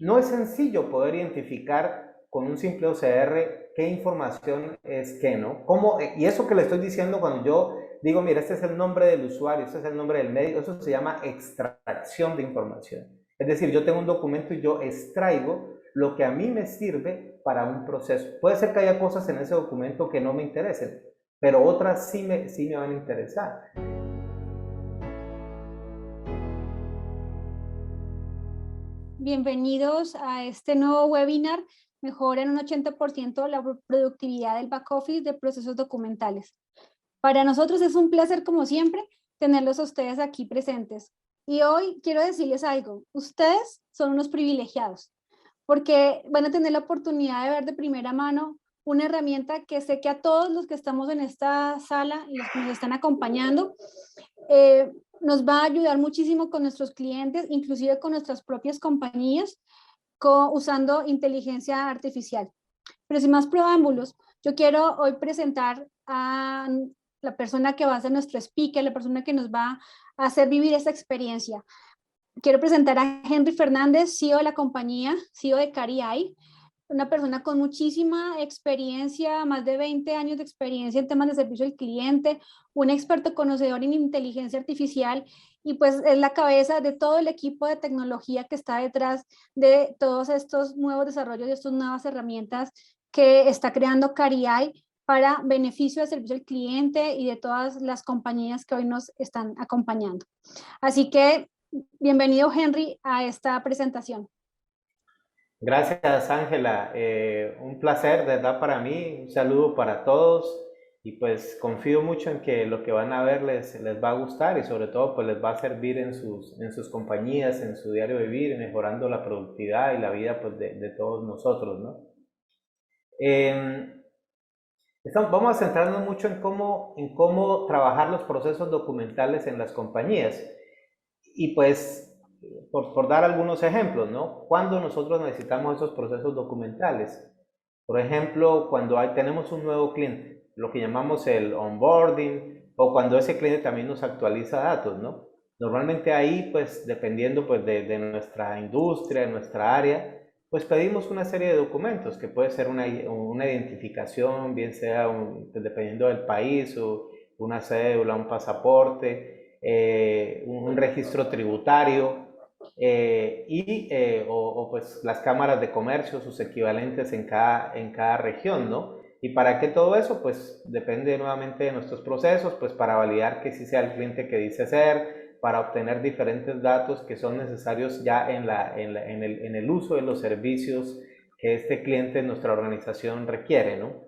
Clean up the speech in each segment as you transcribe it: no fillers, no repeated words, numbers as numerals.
no es sencillo poder identificar con un simple OCR qué información es qué, ¿no? ¿Cómo? Y eso que le estoy diciendo cuando yo digo, mira, este es el nombre del usuario, este es el nombre del médico, eso se llama extracción de información. Es decir, yo tengo un documento y yo extraigo lo que a mí me sirve para un proceso. Puede ser que haya cosas en ese documento que no me interesen, pero otras sí me van a interesar. Bienvenidos a este nuevo webinar, Mejora en un 80% la productividad del back office de procesos documentales. Para nosotros es un placer, como siempre, tenerlos a ustedes aquí presentes. Y hoy quiero decirles algo, ustedes son unos privilegiados, porque van a tener la oportunidad de ver de primera mano una herramienta que sé que a todos los que estamos en esta sala y los que nos están acompañando, nos va a ayudar muchísimo con nuestros clientes, inclusive con nuestras propias compañías, usando inteligencia artificial. Pero sin más preámbulos, yo quiero hoy presentar a la persona que va a ser nuestro speaker, la persona que nos va a hacer vivir esta experiencia. Quiero presentar a Henry Fernández, CEO de la compañía, CEO de CariAI, una persona con muchísima experiencia, más de 20 años de experiencia en temas de servicio al cliente, un experto conocedor en inteligencia artificial y pues es la cabeza de todo el equipo de tecnología que está detrás de todos estos nuevos desarrollos y estas nuevas herramientas que está creando CariAI para beneficio del servicio al cliente y de todas las compañías que hoy nos están acompañando. Así que bienvenido, Henry, a esta presentación. Gracias, Ángela. Un placer, de verdad, para mí. Un saludo para todos. Y pues confío mucho en que lo que van a ver les va a gustar y sobre todo pues les va a servir en sus compañías, en su diario vivir, mejorando la productividad y la vida pues de todos nosotros, ¿no? Eh, Vamos a centrarnos mucho en cómo trabajar los procesos documentales en las compañías. Y pues, por dar algunos ejemplos, ¿no? ¿Cuándo nosotros necesitamos esos procesos documentales? Por ejemplo, cuando tenemos un nuevo cliente, lo que llamamos el onboarding, o cuando ese cliente también nos actualiza datos, ¿no? Normalmente ahí, pues, dependiendo pues, de nuestra industria, de nuestra área, pues pedimos una serie de documentos, que puede ser una identificación, bien sea pues, dependiendo del país, o una cédula, un pasaporte, un registro tributario, pues las cámaras de comercio, sus equivalentes en cada región, ¿no? ¿Y para qué todo eso? Pues depende nuevamente de nuestros procesos, pues para validar que sí sea el cliente que dice ser, para obtener diferentes datos que son necesarios ya en el uso de los servicios que este cliente en nuestra organización requiere, ¿no?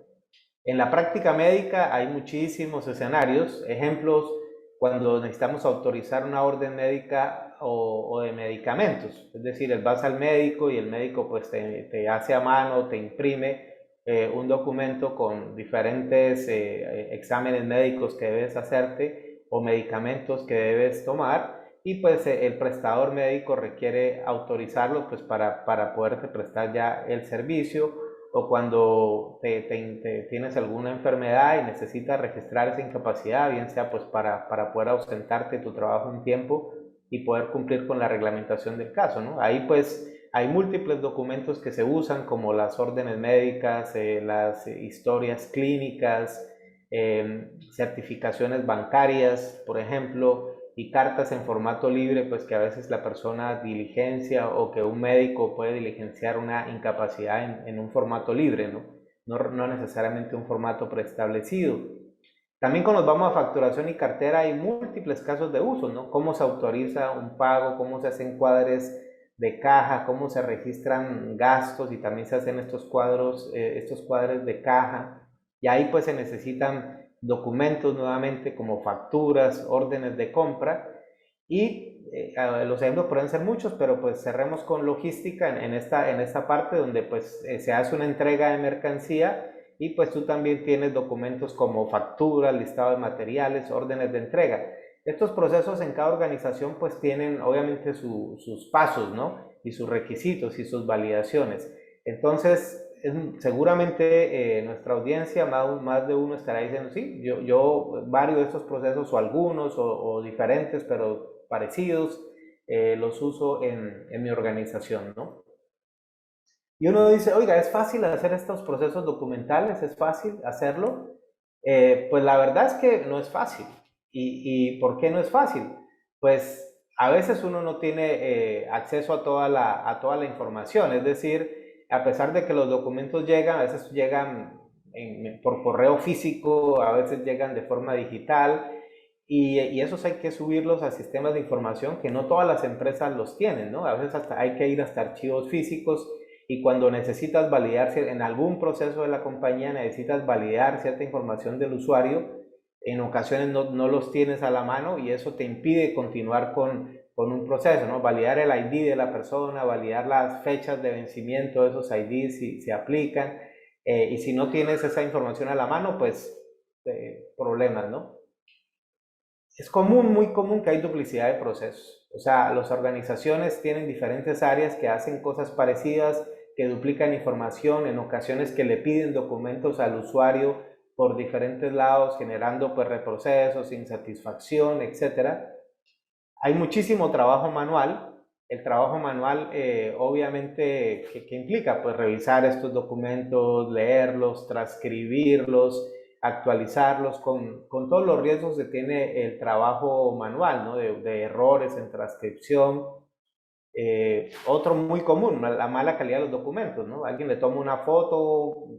En la práctica médica hay muchísimos escenarios, ejemplos cuando necesitamos autorizar una orden médica o de medicamentos, es decir, vas al médico y el médico pues te hace a mano, te imprime un documento con diferentes exámenes médicos que debes hacerte o medicamentos que debes tomar y pues el prestador médico requiere autorizarlo pues para poderte prestar ya el servicio o cuando tienes alguna enfermedad y necesitas registrar esa incapacidad, bien sea pues para poder ausentarte de tu trabajo un tiempo y poder cumplir con la reglamentación del caso, ¿no? Ahí pues hay múltiples documentos que se usan como las órdenes médicas, las historias clínicas, certificaciones bancarias, por ejemplo, y cartas en formato libre, pues que a veces la persona diligencia o que un médico puede diligenciar una incapacidad en un formato libre, ¿no? No necesariamente un formato preestablecido. También cuando nos vamos a facturación y cartera hay múltiples casos de uso, ¿no? Cómo se autoriza un pago, cómo se hacen cuadres de caja, cómo se registran gastos y también se hacen estos cuadres de caja. Y ahí pues se necesitan documentos nuevamente como facturas, órdenes de compra y los ejemplos pueden ser muchos, pero pues cerremos con logística en esta parte donde pues se hace una entrega de mercancía y pues tú también tienes documentos como facturas, listado de materiales, órdenes de entrega. Estos procesos en cada organización pues tienen obviamente sus pasos, ¿no? Y sus requisitos y sus validaciones. Entonces, seguramente nuestra audiencia, más de uno estará diciendo, sí, yo varios de estos procesos o algunos o diferentes, pero parecidos, los uso en mi organización, ¿no? Y uno dice, oiga, ¿es fácil hacer estos procesos documentales? ¿Es fácil hacerlo? Pues la verdad es que no es fácil. ¿Y por qué no es fácil? Pues a veces uno no tiene acceso a toda la información. Es decir, a pesar de que los documentos llegan, a veces llegan por correo físico, a veces llegan de forma digital. Y esos hay que subirlos a sistemas de información que no todas las empresas los tienen, ¿no? A veces hasta hay que ir hasta archivos físicos y cuando necesitas validar, en algún proceso de la compañía necesitas validar cierta información del usuario, en ocasiones no los tienes a la mano y eso te impide continuar con un proceso, ¿no? Validar el ID de la persona, validar las fechas de vencimiento de esos IDs si se aplican, y si no tienes esa información a la mano, pues problemas, ¿no? Es común, muy común que hay duplicidad de procesos. O sea, las organizaciones tienen diferentes áreas que hacen cosas parecidas, que duplican información, en ocasiones que le piden documentos al usuario por diferentes lados, generando pues reprocesos, insatisfacción, etcétera. Hay muchísimo trabajo manual. El trabajo manual obviamente que implica pues revisar estos documentos, leerlos, transcribirlos, actualizarlos con todos los riesgos que tiene el trabajo manual, ¿no? De errores en transcripción. Otro muy común, la mala calidad de los documentos, ¿no? Alguien le toma una foto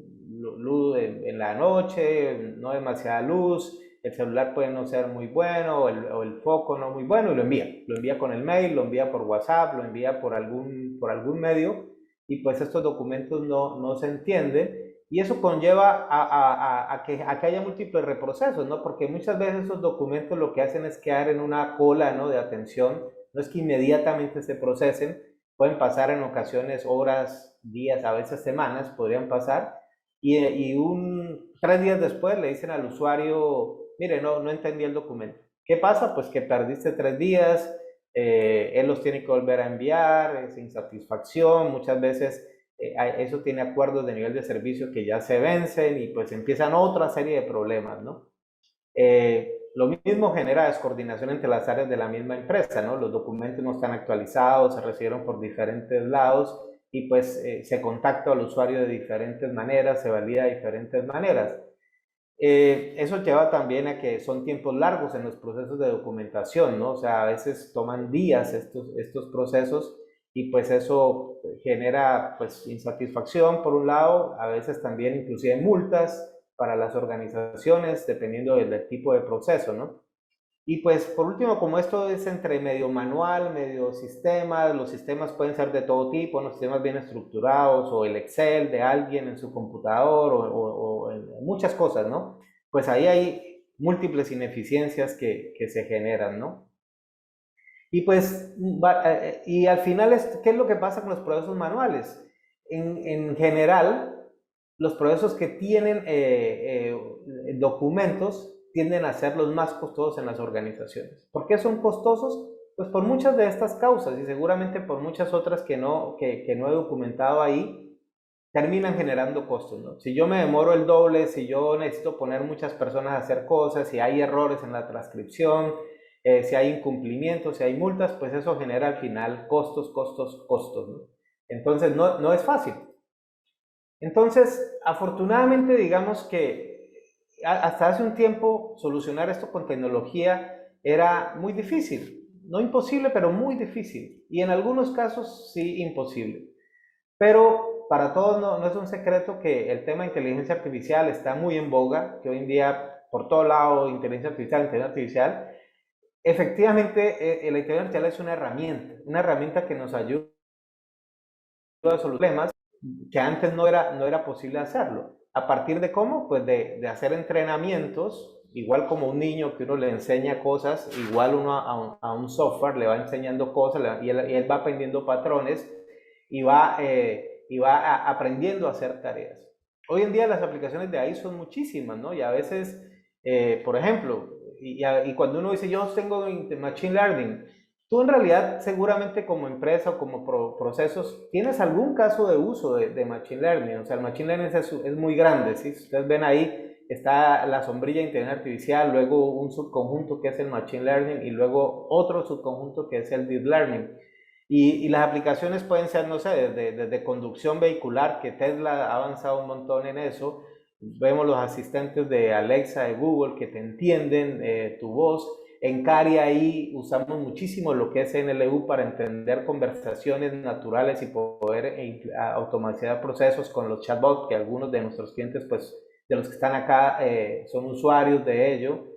luz en la noche, no demasiada luz, el celular puede no ser muy bueno o el foco no muy bueno y lo envía con el mail, lo envía por WhatsApp, lo envía por algún medio y pues estos documentos no se entienden y eso conlleva a que haya múltiples reprocesos, ¿no? Porque muchas veces esos documentos lo que hacen es quedar en una cola, ¿no? De atención, no es que inmediatamente se procesen, pueden pasar en ocasiones horas, días, a veces semanas, podrían pasar, y 3 días después le dicen al usuario, mire, no entendí el documento. ¿Qué pasa? Pues que perdiste 3 días, él los tiene que volver a enviar, es insatisfacción, muchas veces eso tiene acuerdos de nivel de servicio que ya se vencen y pues empiezan otra serie de problemas, ¿no? Lo mismo genera descoordinación entre las áreas de la misma empresa, ¿no? Los documentos no están actualizados, se recibieron por diferentes lados y pues se contacta al usuario de diferentes maneras, se valida de diferentes maneras. Eso lleva también a que son tiempos largos en los procesos de documentación, ¿no? O sea, a veces toman días estos procesos y pues eso genera pues insatisfacción por un lado, a veces también inclusive multas para las organizaciones dependiendo del tipo de proceso, ¿no? Y pues por último, como esto es entre medio manual, medio sistema, los sistemas pueden ser de todo tipo, ¿no? Sistemas bien estructurados o el Excel de alguien en su computador o en muchas cosas, ¿no? Pues ahí hay múltiples ineficiencias que se generan, ¿no? Y pues, y al final, ¿qué es lo que pasa con los procesos manuales? En general, los procesos que tienen documentos tienden a ser los más costosos en las organizaciones. ¿Por qué son costosos? Pues por muchas de estas causas y seguramente por muchas otras que no he documentado ahí, terminan generando costos, ¿no? Si yo me demoro el doble, si yo necesito poner muchas personas a hacer cosas, si hay errores en la transcripción, si hay incumplimientos, si hay multas, pues eso genera al final costos, costos, costos, ¿no? Entonces no es fácil. Entonces, afortunadamente, digamos que hasta hace un tiempo solucionar esto con tecnología era muy difícil. No imposible, pero muy difícil. Y en algunos casos sí imposible. Pero para todos no es un secreto que el tema de inteligencia artificial está muy en boga, que hoy en día por todo lado inteligencia artificial. Efectivamente, la inteligencia artificial es una herramienta que nos ayuda a resolver problemas que antes no era posible hacerlo. ¿A partir de cómo? Pues de hacer entrenamientos, igual como un niño que uno le enseña cosas, igual uno a un software le va enseñando cosas y él va aprendiendo patrones y va aprendiendo a hacer tareas. Hoy en día las aplicaciones de ahí son muchísimas, ¿no? Y a veces, por ejemplo, y cuando uno dice yo tengo Machine Learning, tú en realidad seguramente como empresa o como procesos tienes algún caso de uso de Machine Learning. O sea, el Machine Learning es muy grande, ¿sí? Si ustedes ven ahí, está la sombrilla de inteligencia artificial, luego un subconjunto que es el Machine Learning y luego otro subconjunto que es el Deep Learning. Y las aplicaciones pueden ser, no sé, desde conducción vehicular, que Tesla ha avanzado un montón en eso. Vemos los asistentes de Alexa, de Google, que te entienden tu voz. En Cari ahí usamos muchísimo lo que es NLU para entender conversaciones naturales y poder automatizar procesos con los chatbots, que algunos de nuestros clientes, pues, de los que están acá, son usuarios de ello.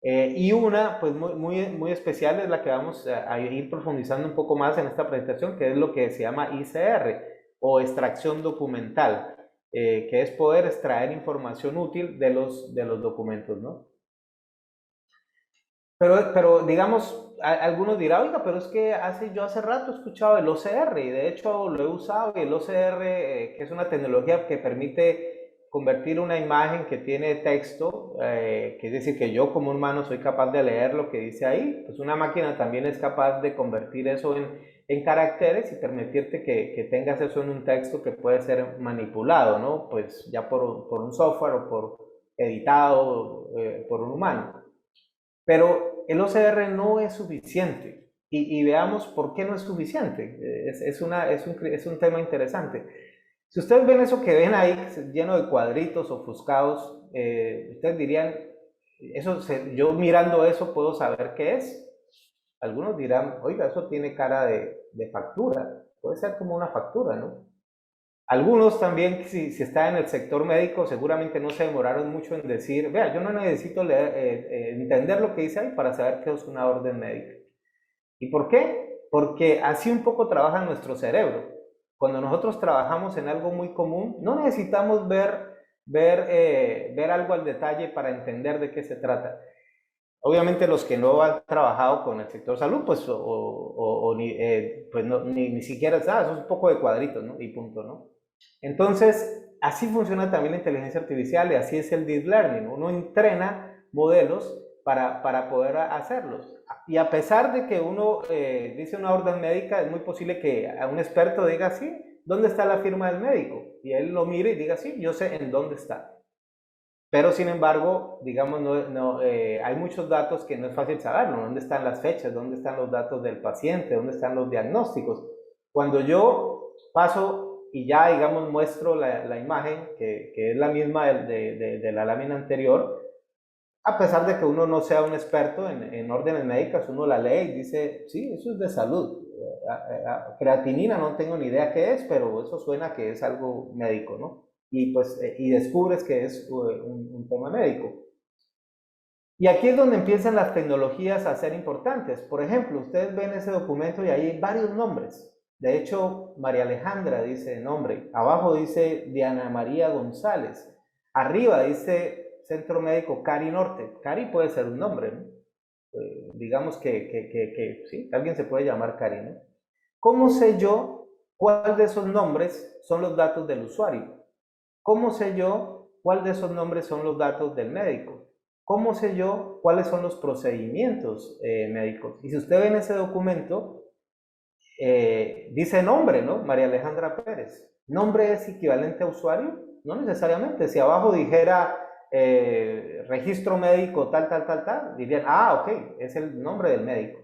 Y una, pues muy especial, es la que vamos a ir profundizando un poco más en esta presentación, que es lo que se llama ICR o extracción documental, que es poder extraer información útil de los documentos, ¿no? Pero digamos, algunos dirán, oiga, pero es que yo hace rato he escuchado el OCR y de hecho lo he usado, y el OCR, que es una tecnología que permite convertir una imagen que tiene texto, que es decir, que yo como humano soy capaz de leer lo que dice ahí, pues una máquina también es capaz de convertir eso en caracteres y permitirte que tengas eso en un texto que puede ser manipulado, ¿no? Pues ya por un software o por editado por un humano. Pero el OCR no es suficiente y veamos por qué no es suficiente. Es un tema interesante. Si ustedes ven eso que ven ahí, lleno de cuadritos ofuscados, ustedes dirían, yo mirando eso puedo saber qué es. Algunos dirán, oiga, eso tiene cara de factura. Puede ser como una factura, ¿no? Algunos también, si está en el sector médico, seguramente no se demoraron mucho en decir, vea, yo no necesito entender lo que dice ahí para saber que es una orden médica. ¿Y por qué? Porque así un poco trabaja nuestro cerebro. Cuando nosotros trabajamos en algo muy común, no necesitamos ver algo al detalle para entender de qué se trata. Obviamente los que no han trabajado con el sector salud, pues, pues no, ni siquiera, eso es un poco de cuadritos, ¿no? Y punto, ¿no? Entonces, así funciona también la inteligencia artificial y así es el deep learning. Uno entrena modelos para poder hacerlos. Y a pesar de que uno dice una orden médica, es muy posible que a un experto diga, sí, ¿dónde está la firma del médico? Y él lo mire y diga, sí, yo sé en dónde está. Pero sin embargo, digamos, hay muchos datos que no es fácil saberlo. ¿Dónde están las fechas? ¿Dónde están los datos del paciente? ¿Dónde están los diagnósticos? Cuando yo paso y ya, digamos, muestro la imagen, que es la misma de la lámina anterior, a pesar de que uno no sea un experto en órdenes médicas, uno la lee y dice, sí, eso es de salud. Creatinina no tengo ni idea qué es, pero eso suena que es algo médico, ¿no? Y pues y descubres que es un tema médico. Y aquí es donde empiezan las tecnologías a ser importantes. Por ejemplo, ustedes ven ese documento y ahí hay varios nombres. De hecho, María Alejandra dice nombre, abajo dice Diana María González, arriba dice Centro Médico Cari Norte. Cari puede ser un nombre, ¿no? Digamos que sí, alguien se puede llamar Cari, ¿no? ¿Cómo sé yo cuál de esos nombres son los datos del usuario? ¿Cómo sé yo cuál de esos nombres son los datos del médico? ¿Cómo sé yo cuáles son los procedimientos médicos? Y si usted ve en ese documento, dice nombre, ¿no? María Alejandra Pérez. ¿Nombre es equivalente a usuario? No necesariamente. Si abajo dijera registro médico tal, dirían, ah, ok, es el nombre del médico.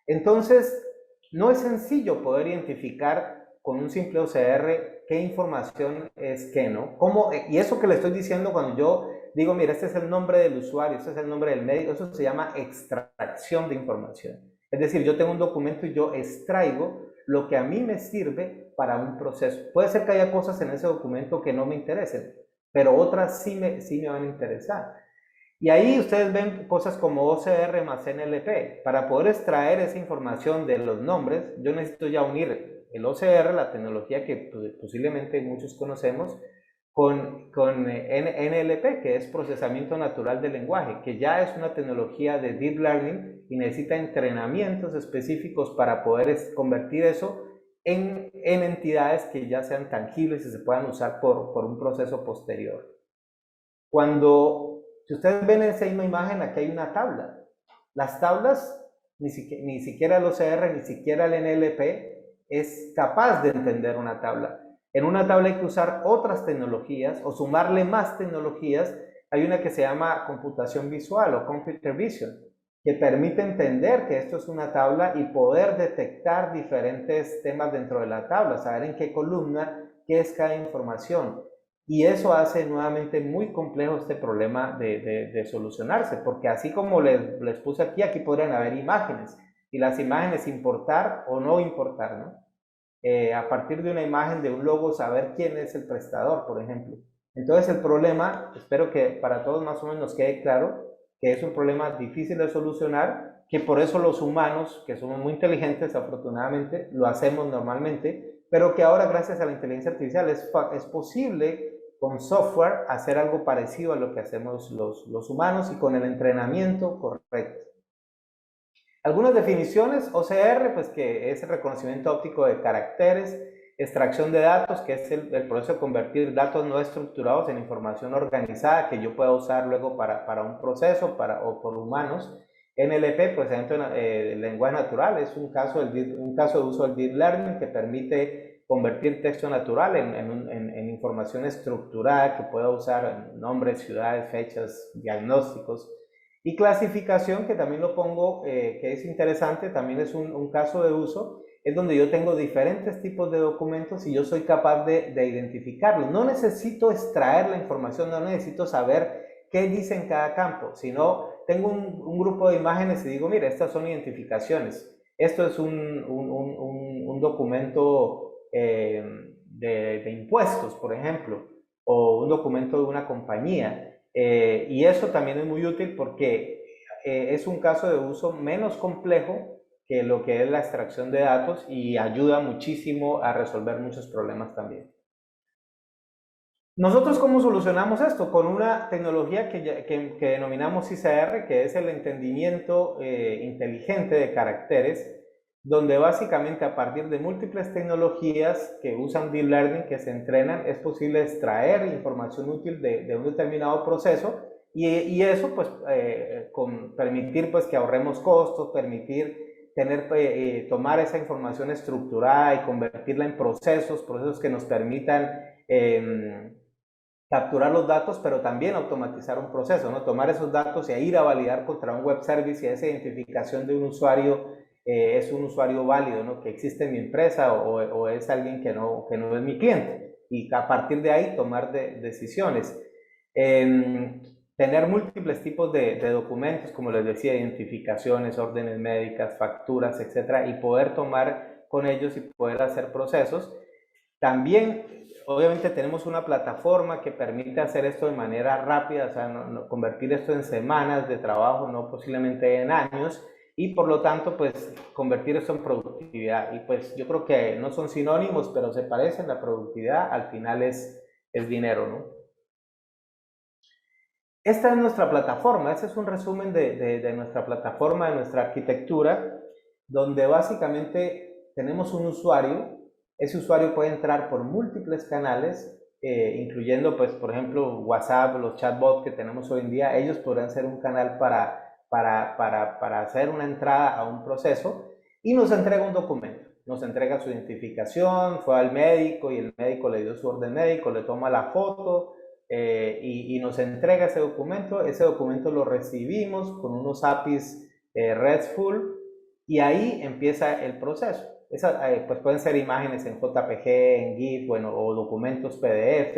Entonces, no es sencillo poder identificar con un simple OCR qué información es qué, ¿no? Y eso que le estoy diciendo cuando yo digo, mira, este es el nombre del usuario, este es el nombre del médico, eso se llama extracción de información. Es decir, yo tengo un documento y yo extraigo lo que a mí me sirve para un proceso. Puede ser que haya cosas en ese documento que no me interesen, pero otras sí me van a interesar. Y ahí ustedes ven cosas como OCR más NLP. Para poder extraer esa información de los nombres, yo necesito ya unir el OCR, la tecnología que posiblemente muchos conocemos, con NLP, que es procesamiento natural del lenguaje, que ya es una tecnología de deep learning y necesita entrenamientos específicos para poder convertir eso en entidades que ya sean tangibles y se puedan usar por un proceso posterior. Si ustedes ven esa misma imagen, aquí hay una tabla. Las tablas, ni siquiera el OCR, ni siquiera el NLP es capaz de entender una tabla. En una tabla hay que usar otras tecnologías o sumarle más tecnologías. Hay una que se llama computación visual o computer vision. que permite entender que esto es una tabla y poder detectar diferentes temas dentro de la tabla, saber en qué columna, qué es cada información. Y eso hace nuevamente muy complejo este problema de solucionarse, porque así como les puse aquí, aquí podrían haber imágenes, y las imágenes importar o no importar, ¿no? A partir de una imagen, de un logo, saber quién es el prestador, por ejemplo. Entonces el problema, espero que para todos más o menos nos quede claro, que es un problema difícil de solucionar, que por eso los humanos, que somos muy inteligentes, afortunadamente, lo hacemos normalmente, pero que ahora gracias a la inteligencia artificial es posible con software hacer algo parecido a lo que hacemos los humanos y con el entrenamiento correcto. Algunas definiciones: OCR, pues que es el reconocimiento óptico de caracteres; extracción de datos, que es el proceso de convertir datos no estructurados en información organizada que yo pueda usar luego para un proceso o por humanos; NLP, pues el lenguaje natural, es un caso de uso del Deep Learning que permite convertir texto natural en información estructurada que pueda usar en nombres, ciudades, fechas, diagnósticos. Y clasificación, que también lo pongo, que es interesante, también es un caso de uso, es donde yo tengo diferentes tipos de documentos y yo soy capaz de identificarlos. No necesito extraer la información, no necesito saber qué dice en cada campo, sino tengo un grupo de imágenes y digo, mira, estas son identificaciones. Esto es un documento de impuestos, por ejemplo, o un documento de una compañía. Y eso también es muy útil porque es un caso de uso menos complejo que lo que es la extracción de datos y ayuda muchísimo a resolver muchos problemas también. Nosotros, ¿cómo solucionamos esto? Con una tecnología que denominamos ICR, que es el entendimiento inteligente de caracteres, donde básicamente a partir de múltiples tecnologías que usan Deep Learning, que se entrenan, es posible extraer información útil de un determinado proceso y eso pues permitir pues que ahorremos costos, permitir tomar esa información estructurada y convertirla en procesos que nos permitan capturar los datos, pero también automatizar un proceso, ¿no? Tomar esos datos y ir a validar contra un web service y esa identificación de un usuario es un usuario válido, ¿no? Que existe en mi empresa o es alguien que no es mi cliente. Y a partir de ahí tomar decisiones. Tener múltiples tipos de documentos, como les decía, identificaciones, órdenes médicas, facturas, etcétera, y poder tomar con ellos y poder hacer procesos. También, obviamente, tenemos una plataforma que permite hacer esto de manera rápida, o sea, convertir esto en semanas de trabajo, no posiblemente en años, y por lo tanto, pues, convertir esto en productividad. Y pues yo creo que no son sinónimos, pero se parecen. La productividad al final es dinero, ¿no? Esta es nuestra plataforma, este es un resumen de nuestra plataforma, de nuestra arquitectura, donde básicamente tenemos un usuario. Ese usuario puede entrar por múltiples canales, incluyendo, pues, por ejemplo, WhatsApp, los chatbots que tenemos hoy en día. Ellos podrán ser un canal para hacer una entrada a un proceso y nos entrega un documento. Nos entrega su identificación, fue al médico y el médico le dio su orden médico, le toma la foto y nos entrega ese documento. Ese documento lo recibimos con unos APIs RESTful y ahí empieza el proceso. Pues pueden ser imágenes en JPG, en GIF, bueno, o documentos PDF,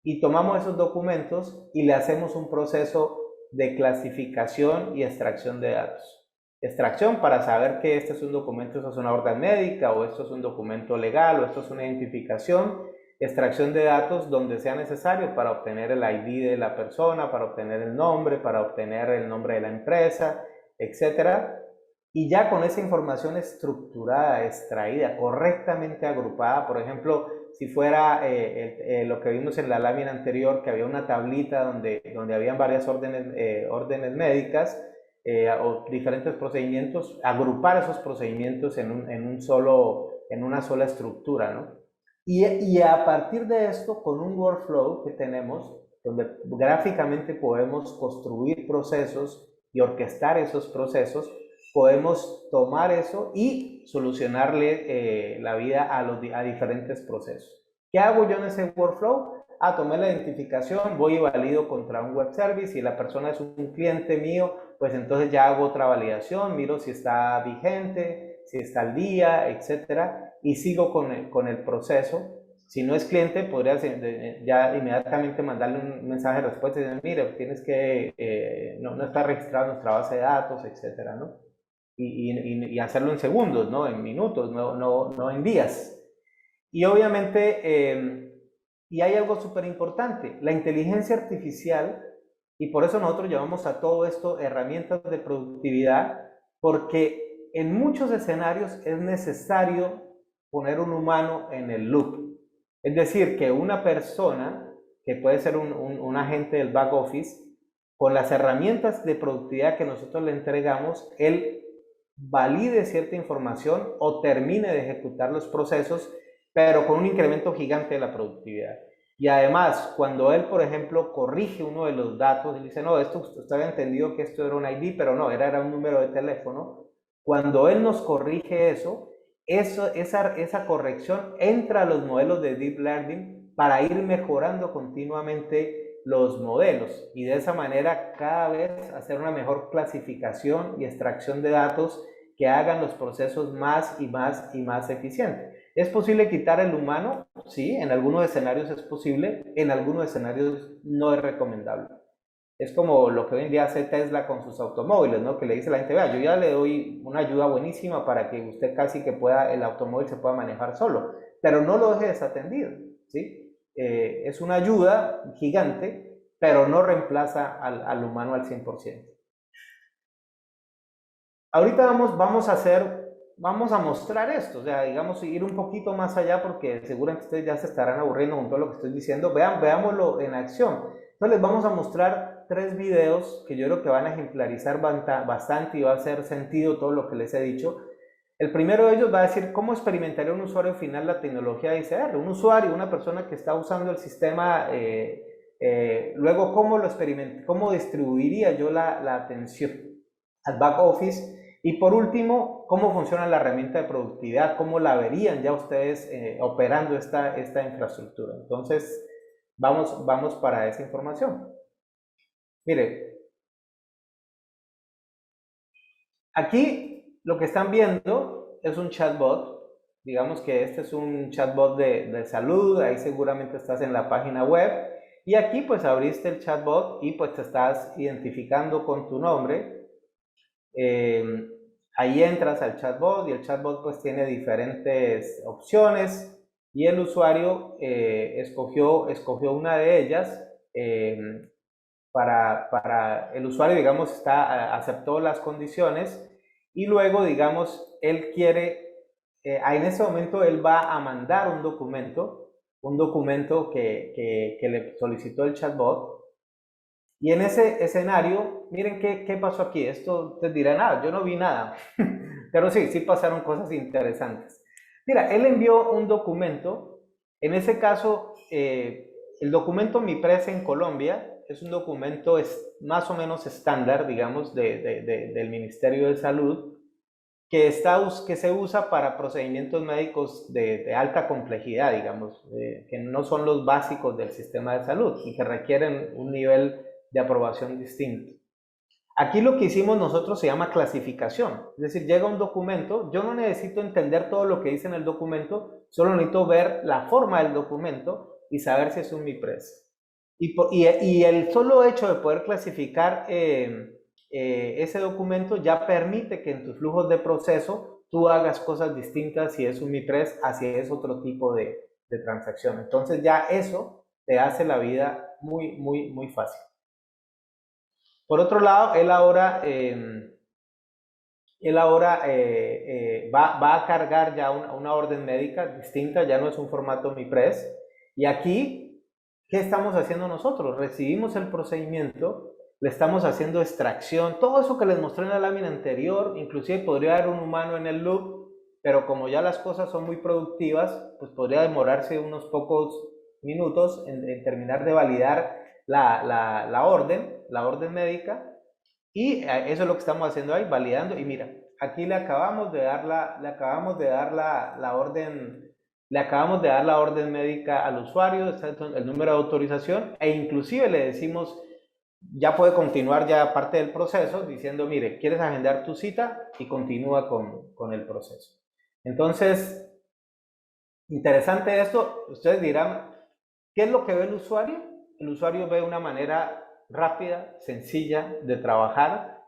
y tomamos esos documentos y le hacemos un proceso de clasificación y extracción de datos. Extracción para saber que este es un documento, esto es una orden médica, o esto es un documento legal, o esto es una identificación. Extracción de datos donde sea necesario para obtener el ID de la persona, para obtener el nombre, para obtener el nombre de la empresa, etcétera. Y ya con esa información estructurada, extraída, correctamente agrupada, por ejemplo, si fuera lo que vimos en la lámina anterior, que había una tablita donde habían varias órdenes médicas o diferentes procedimientos, agrupar esos procedimientos en una sola estructura, ¿no? Y a partir de esto, con un workflow que tenemos, donde gráficamente podemos construir procesos y orquestar esos procesos, podemos tomar eso y solucionarle la vida a diferentes procesos. ¿Qué hago yo en ese workflow? Tomé la identificación, voy y valido contra un web service. Y la persona es un cliente mío, pues entonces ya hago otra validación, miro si está vigente, si está al día, etcétera, y sigo con el proceso. Si no es cliente, podría ya inmediatamente mandarle un mensaje de respuesta y decir, mire, tienes que, no está registrado en nuestra base de datos, etcétera, ¿no? Y hacerlo en segundos, ¿no? En minutos, no en días. Y obviamente, y hay algo súper importante, la inteligencia artificial, y por eso nosotros llamamos a todo esto herramientas de productividad, porque en muchos escenarios es necesario poner un humano en el loop. Es decir, que una persona, que puede ser un agente del back office, con las herramientas de productividad que nosotros le entregamos, él valide cierta información o termine de ejecutar los procesos, pero con un incremento gigante de la productividad. Y además, cuando él, por ejemplo, corrige uno de los datos y dice, no, esto usted había entendido que esto era un ID, pero no, era un número de teléfono. Cuando él nos corrige esa corrección entra a los modelos de Deep Learning para ir mejorando continuamente los modelos y de esa manera cada vez hacer una mejor clasificación y extracción de datos que hagan los procesos más y más y más eficientes. ¿Es posible quitar el humano? Sí, en algunos escenarios es posible, en algunos escenarios no es recomendable. Es como lo que hoy en día hace Tesla con sus automóviles, ¿no? Que le dice a la gente, vea, yo ya le doy una ayuda buenísima para que usted casi que pueda, el automóvil se pueda manejar solo, pero no lo deje desatendido, ¿sí? Es una ayuda gigante, pero no reemplaza al humano al 100%. Ahorita vamos a mostrar esto, o sea, digamos, ir un poquito más allá porque seguramente ustedes ya se estarán aburriendo con todo lo que estoy diciendo. Veámoslo en acción. Entonces les vamos a mostrar 3 videos que yo creo que van a ejemplarizar bastante y va a hacer sentido todo lo que les he dicho. El primero de ellos va a decir cómo experimentaría un usuario final la tecnología de ICR. Un usuario, una persona que está usando el sistema, luego cómo distribuiría yo la atención al back office. Y por último, cómo funciona la herramienta de productividad, cómo la verían ya ustedes operando esta infraestructura. Entonces, vamos para esa información. Mire, aquí lo que están viendo es un chatbot. Digamos que este es un chatbot de salud, ahí seguramente estás en la página web. Y aquí pues abriste el chatbot y pues te estás identificando con tu nombre. Ahí entras al chatbot y el chatbot pues tiene diferentes opciones y el usuario escogió una de ellas. Para el usuario, digamos, aceptó las condiciones y luego, digamos, él quiere, en ese momento él va a mandar un documento que le solicitó el chatbot. Y en ese escenario, miren qué pasó aquí. Esto te dirá nada, yo no vi nada. Pero sí pasaron cosas interesantes. Mira, él envió un documento. En ese caso, el documento MIPRES en Colombia es un documento más o menos estándar, digamos, del Ministerio de Salud, que se usa para procedimientos médicos de alta complejidad, digamos, que no son los básicos del sistema de salud y que requieren un nivel de aprobación distinto. Aquí lo que hicimos nosotros se llama clasificación, es decir, llega un documento, yo no necesito entender todo lo que dice en el documento, solo necesito ver la forma del documento y saber si es un MIPRES. Y el solo hecho de poder clasificar ese documento ya permite que en tus flujos de proceso tú hagas cosas distintas si es un MIPRES a si es otro tipo de transacción. Entonces ya eso te hace la vida muy fácil. Por otro lado, él ahora va a cargar ya una orden médica distinta, ya no es un formato MIPRES. Y aquí, ¿qué estamos haciendo nosotros? Recibimos el procedimiento, le estamos haciendo extracción, todo eso que les mostré en la lámina anterior, inclusive podría haber un humano en el loop, pero como ya las cosas son muy productivas, pues podría demorarse unos pocos minutos en terminar de validar la orden médica. Y eso es lo que estamos haciendo ahí, validando. Y mira, aquí le acabamos de dar la orden le acabamos de dar la orden médica al usuario, está el número de autorización e inclusive le decimos, ya puede continuar ya parte del proceso diciendo, mire, ¿quieres agendar tu cita? Y continúa con el proceso. Entonces, interesante esto, ustedes dirán, ¿qué es lo que ve el usuario? El usuario ve una manera rápida, sencilla de trabajar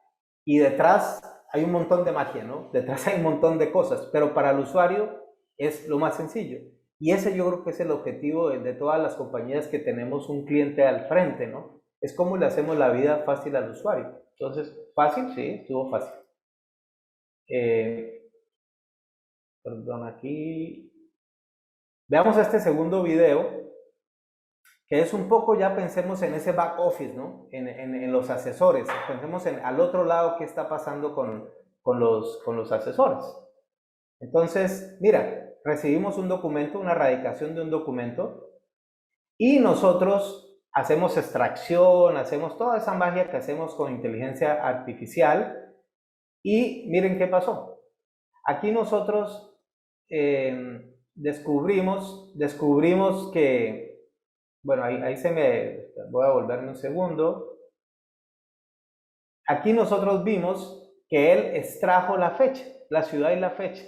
y detrás hay un montón de magia, ¿no? Detrás hay un montón de cosas, pero para el usuario es lo más sencillo. Y ese yo creo que es el objetivo de todas las compañías que tenemos un cliente al frente, ¿no? Es cómo le hacemos la vida fácil al usuario. Entonces, fácil, sí, estuvo fácil. Perdón, aquí. Veamos este segundo video, que es un poco, ya pensemos en ese back office, ¿no? En los asesores. Pensemos al otro lado qué está pasando con los asesores. Entonces, mira, recibimos un documento, una radicación de un documento, y nosotros hacemos extracción, hacemos toda esa magia que hacemos con inteligencia artificial, y miren qué pasó. Aquí nosotros descubrimos que, bueno, ahí se me, voy a volverme un segundo. Aquí nosotros vimos que él extrajo la fecha, la ciudad y la fecha.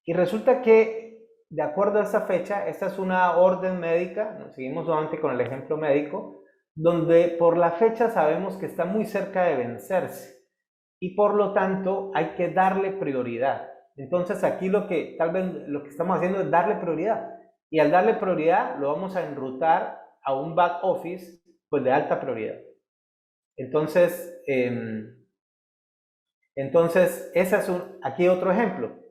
Y resulta que, de acuerdo a esa fecha, esta es una orden médica, seguimos nuevamente con el ejemplo médico, donde por la fecha sabemos que está muy cerca de vencerse y por lo tanto hay que darle prioridad. Entonces aquí tal vez lo que estamos haciendo es darle prioridad, y al darle prioridad lo vamos a enrutar a un back office pues de alta prioridad. Entonces, ese es aquí otro ejemplo.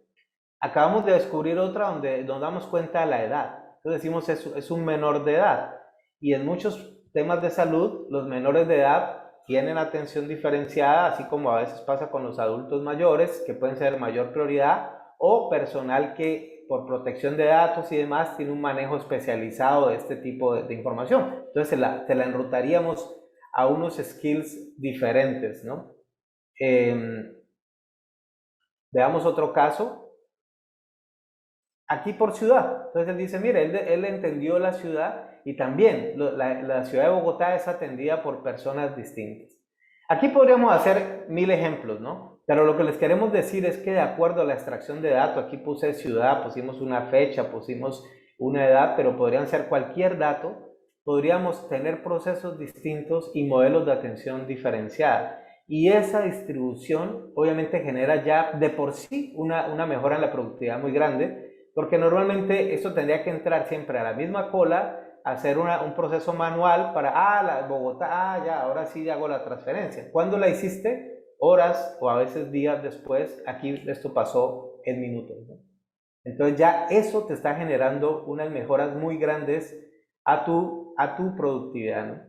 Acabamos de descubrir otra donde nos damos cuenta de la edad. Entonces decimos es un menor de edad. Y en muchos temas de salud, los menores de edad tienen atención diferenciada, así como a veces pasa con los adultos mayores, que pueden ser mayor prioridad, o personal que por protección de datos y demás tiene un manejo especializado de este tipo de información. Entonces te la enrutaríamos a unos skills diferentes, ¿no? Veamos otro caso. Aquí por ciudad. Entonces él dice, mire, él entendió la ciudad y también la ciudad de Bogotá es atendida por personas distintas. Aquí podríamos hacer 1000 ejemplos, ¿no? Pero lo que les queremos decir es que de acuerdo a la extracción de datos, aquí puse ciudad, pusimos una fecha, pusimos una edad, pero podrían ser cualquier dato, podríamos tener procesos distintos y modelos de atención diferenciada. Y esa distribución obviamente genera ya de por sí una mejora en la productividad muy grande, porque normalmente eso tendría que entrar siempre a la misma cola, hacer un proceso manual para, Bogotá, ya, ahora sí hago la transferencia. ¿Cuándo la hiciste? Horas o a veces días después. Aquí esto pasó en minutos, ¿no? Entonces ya eso te está generando unas mejoras muy grandes a tu productividad, ¿no?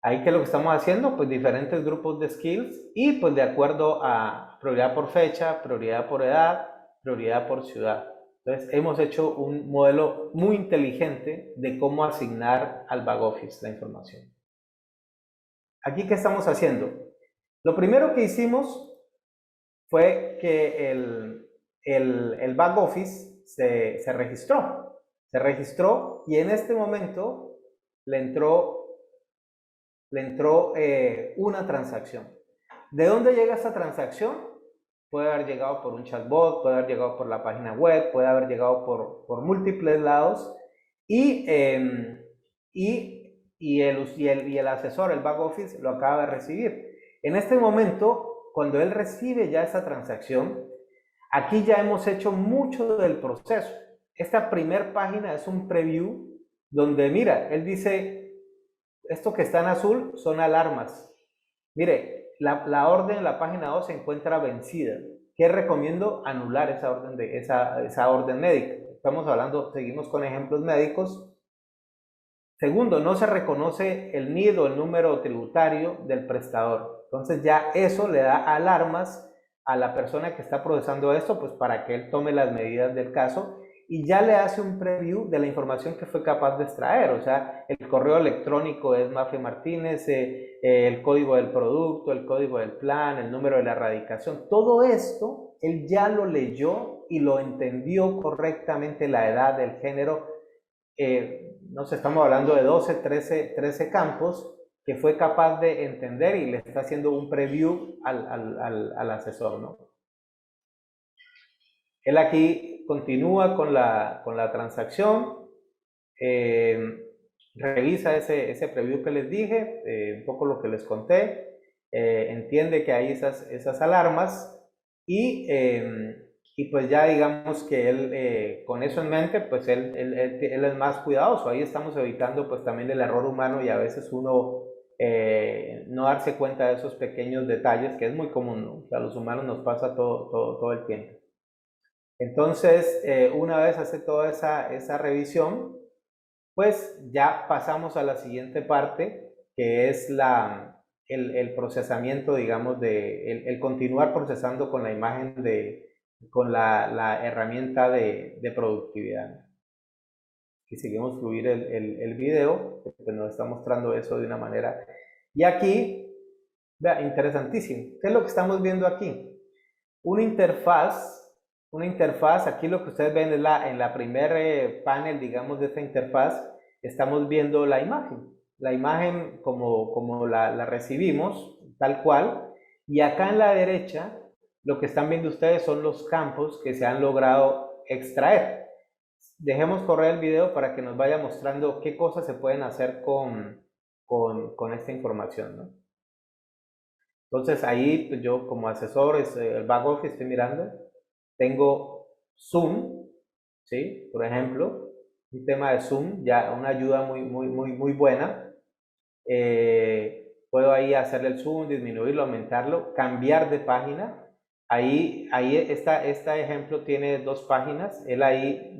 Ahí, ¿qué es lo que estamos haciendo? Pues diferentes grupos de skills y pues de acuerdo a prioridad por fecha, prioridad por edad, prioridad por ciudad. Entonces hemos hecho un modelo muy inteligente de cómo asignar al back office la información. Aquí, ¿qué estamos haciendo? Lo primero que hicimos fue que el back office se registró. Se registró y en este momento le entró una transacción. ¿De dónde llega esta transacción? Puede haber llegado por un chatbot, puede haber llegado por la página web, puede haber llegado por múltiples lados y el asesor, el back office, lo acaba de recibir. En este momento, cuando él recibe ya esa transacción, aquí ya hemos hecho mucho del proceso. Esta primer página es un preview donde, mira, él dice, esto que está en azul son alarmas. Mire, la orden en la página 2 se encuentra vencida. ¿Qué recomiendo? Anular esa orden médica. Estamos hablando, seguimos con ejemplos médicos. Segundo, no se reconoce el NID o el número tributario del prestador. Entonces ya eso le da alarmas a la persona que está procesando esto, pues para que él tome las medidas del caso. y ya le hace un preview de la información que fue capaz de extraer. O sea, el correo electrónico es Mafe Martínez, el código del producto, el código del plan, el número de la erradicación. Todo esto, él ya lo leyó y lo entendió correctamente, la edad, el género. No sé, estamos hablando de 12, 13 campos que fue capaz de entender y le está haciendo un preview al asesor, ¿no? Él aquí continúa con la transacción, revisa ese preview que les dije, un poco lo que les conté, entiende que hay esas alarmas y pues ya digamos que él, con eso en mente, pues él es más cuidadoso. Ahí estamos evitando pues también el error humano y a veces uno no darse cuenta de esos pequeños detalles, que es muy común, ¿no? O sea, a los humanos nos pasa todo el tiempo. Entonces, una vez hace toda esa revisión, pues ya pasamos a la siguiente parte, que es el procesamiento, digamos, el continuar procesando con la imagen con la herramienta de productividad. Y seguimos fluir el video, que nos está mostrando eso de una manera. Y aquí, vea, interesantísimo. ¿Qué es lo que estamos viendo aquí? Una interfaz, aquí lo que ustedes ven es en la primer panel, digamos, de esta interfaz, estamos viendo la imagen como la recibimos, tal cual, y acá en la derecha, lo que están viendo ustedes son los campos que se han logrado extraer. Dejemos correr el video para que nos vaya mostrando qué cosas se pueden hacer con esta información, ¿no? Entonces ahí pues, yo como asesor, el back office estoy mirando, tengo Zoom, ¿sí? Por ejemplo, un tema de Zoom, ya una ayuda muy buena. Puedo ahí hacerle el zoom, disminuirlo, aumentarlo, cambiar de página. Ahí este ejemplo tiene 2 páginas. Él ahí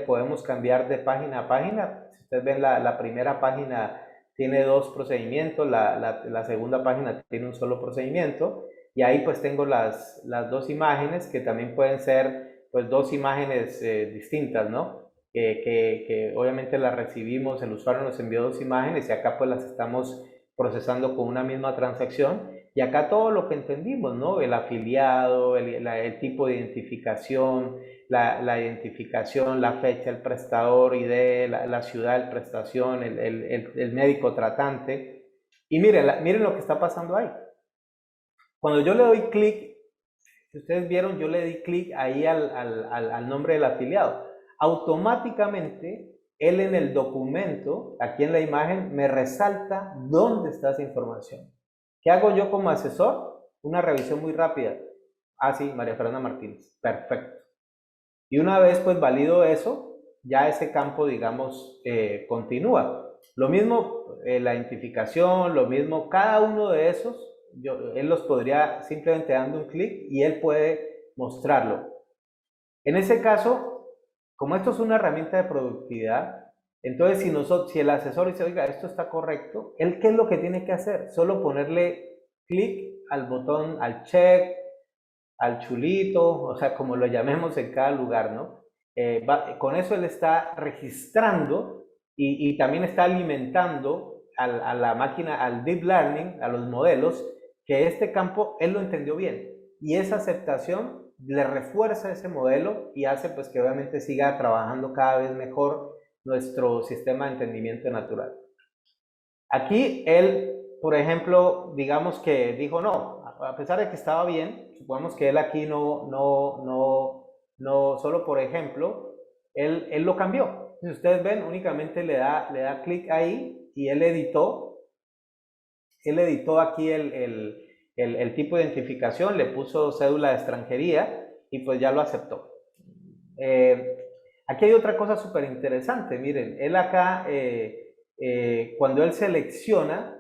podemos cambiar de página a página. Si ustedes ven la primera página tiene 2 procedimientos, la segunda página tiene un solo procedimiento. Y ahí pues tengo las 2 imágenes que también pueden ser pues 2 imágenes distintas, ¿no? Que obviamente las recibimos, el usuario nos envió 2 imágenes y acá pues las estamos procesando con una misma transacción. Y acá todo lo que entendimos, ¿no? El afiliado, el tipo de identificación, la identificación, la fecha, el prestador ID, la ciudad de prestación, el médico tratante. Y miren lo que está pasando ahí. Cuando yo le doy clic, si ustedes vieron, yo le di clic ahí al nombre del afiliado. Automáticamente, él en el documento, aquí en la imagen, me resalta dónde está esa información. ¿Qué hago yo como asesor? Una revisión muy rápida. Ah, sí, María Fernanda Martínez. Perfecto. Y una vez pues valido eso, ya ese campo, digamos, continúa. Lo mismo la identificación, lo mismo, cada uno de esos, él los podría simplemente dando un clic y él puede mostrarlo. En ese caso, como esto es una herramienta de productividad, entonces si el asesor dice, oiga, esto está correcto, él ¿qué es lo que tiene que hacer? Solo ponerle clic al botón, al check, al chulito, o sea, como lo llamemos en cada lugar, ¿no? Con eso él está registrando y también está alimentando a la máquina, al deep learning, a los modelos, que este campo él lo entendió bien. Y esa aceptación le refuerza ese modelo y hace pues que obviamente siga trabajando cada vez mejor nuestro sistema de entendimiento natural. Aquí él, por ejemplo, digamos que dijo no, a pesar de que estaba bien, supongamos que él aquí no, solo por ejemplo, él lo cambió. Si ustedes ven, únicamente le da clic ahí y él editó aquí el tipo de identificación, le puso cédula de extranjería y pues ya lo aceptó. Aquí hay otra cosa súper interesante, miren, él acá, cuando él selecciona,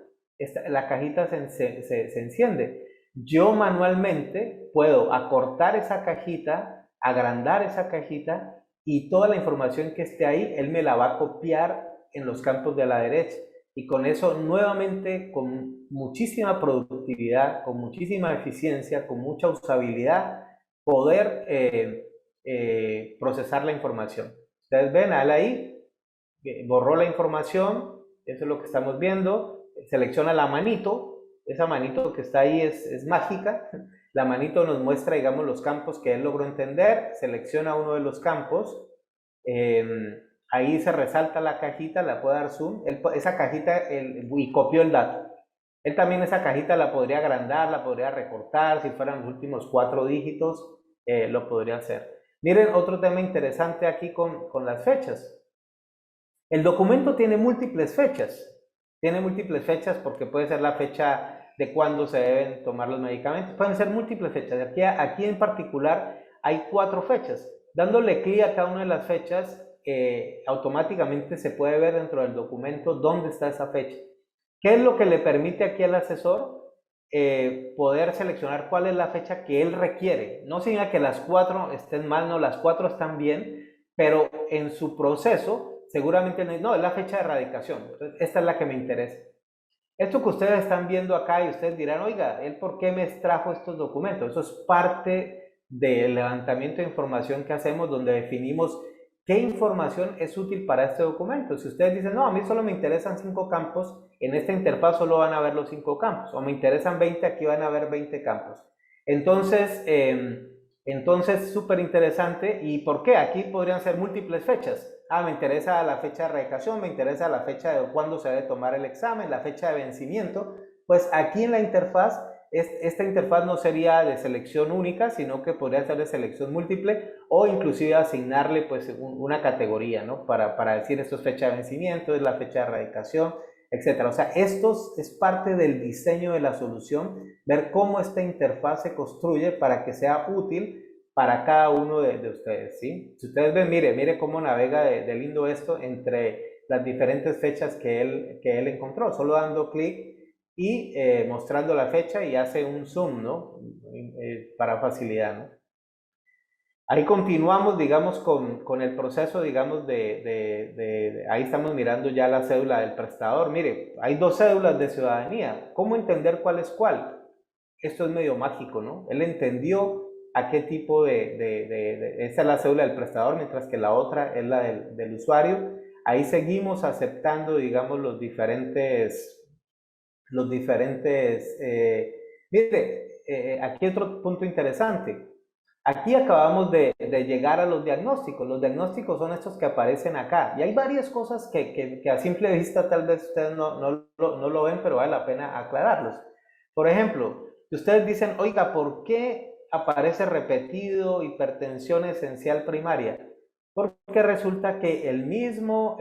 la cajita se enciende. Yo manualmente puedo acortar esa cajita, agrandar esa cajita y toda la información que esté ahí, él me la va a copiar en los campos de la derecha. Y con eso nuevamente, con muchísima productividad, con muchísima eficiencia, con mucha usabilidad, poder procesar la información. Ustedes ven, él ahí borró la información, eso es lo que estamos viendo, selecciona la manito, esa manito que está ahí es mágica, la manito nos muestra, digamos, los campos que él logró entender, selecciona uno de los campos, ahí se resalta la cajita, la puede dar zoom, esa cajita, y copió el dato. Él también esa cajita la podría agrandar, la podría recortar, si fueran los últimos 4 dígitos, lo podría hacer. Miren, otro tema interesante aquí con las fechas. El documento tiene múltiples fechas. Tiene múltiples fechas porque puede ser la fecha de cuándo se deben tomar los medicamentos. Pueden ser múltiples fechas. Aquí en particular hay 4 fechas. Dándole clic a cada una de las fechas, automáticamente se puede ver dentro del documento dónde está esa fecha. ¿Qué es lo que le permite aquí al asesor? Poder seleccionar cuál es la fecha que él requiere. No significa que las 4 estén mal, no, las 4 están bien, pero en su proceso seguramente no, es la fecha de erradicación. Entonces, esta es la que me interesa. Esto que ustedes están viendo acá y ustedes dirán, oiga, ¿él por qué me extrajo estos documentos? Eso es parte del levantamiento de información que hacemos donde definimos qué información es útil para este documento. Si ustedes dicen, no, a mí solo me interesan 5 campos, en esta interfaz solo van a ver los 5 campos, o me interesan 20, aquí van a ver 20 campos. Entonces, súper interesante. ¿Y por qué? Aquí podrían ser múltiples fechas. Me interesa la fecha de erradicación, me interesa la fecha de cuándo se debe tomar el examen, la fecha de vencimiento. Pues aquí en la interfaz, esta interfaz no sería de selección única, sino que podría ser de selección múltiple o inclusive asignarle pues una categoría, ¿no? Para decir esto es fecha de vencimiento, es la fecha de erradicación, etcétera. O sea, esto es parte del diseño de la solución, ver cómo esta interfaz se construye para que sea útil para cada uno de ustedes, ¿sí? Si ustedes ven, mire cómo navega de lindo esto entre las diferentes fechas que él encontró, solo dando clic y mostrando la fecha y hace un zoom, ¿no? Para facilidad, ¿no? Ahí continuamos, digamos, con el proceso, digamos, ahí estamos mirando ya la cédula del prestador. Mire, hay 2 cédulas de ciudadanía. ¿Cómo entender cuál es cuál? Esto es medio mágico, ¿no? Él entendió a qué tipo esa es la cédula del prestador, mientras que la otra es la del usuario. Ahí seguimos aceptando, digamos, los diferentes, mire, aquí otro punto interesante. Aquí acabamos de llegar a los diagnósticos. Los diagnósticos son estos que aparecen acá. Y hay varias cosas que a simple vista tal vez ustedes no lo ven, pero vale la pena aclararlos. Por ejemplo, si ustedes dicen, oiga, ¿por qué aparece repetido hipertensión esencial primaria? Porque resulta que el mismo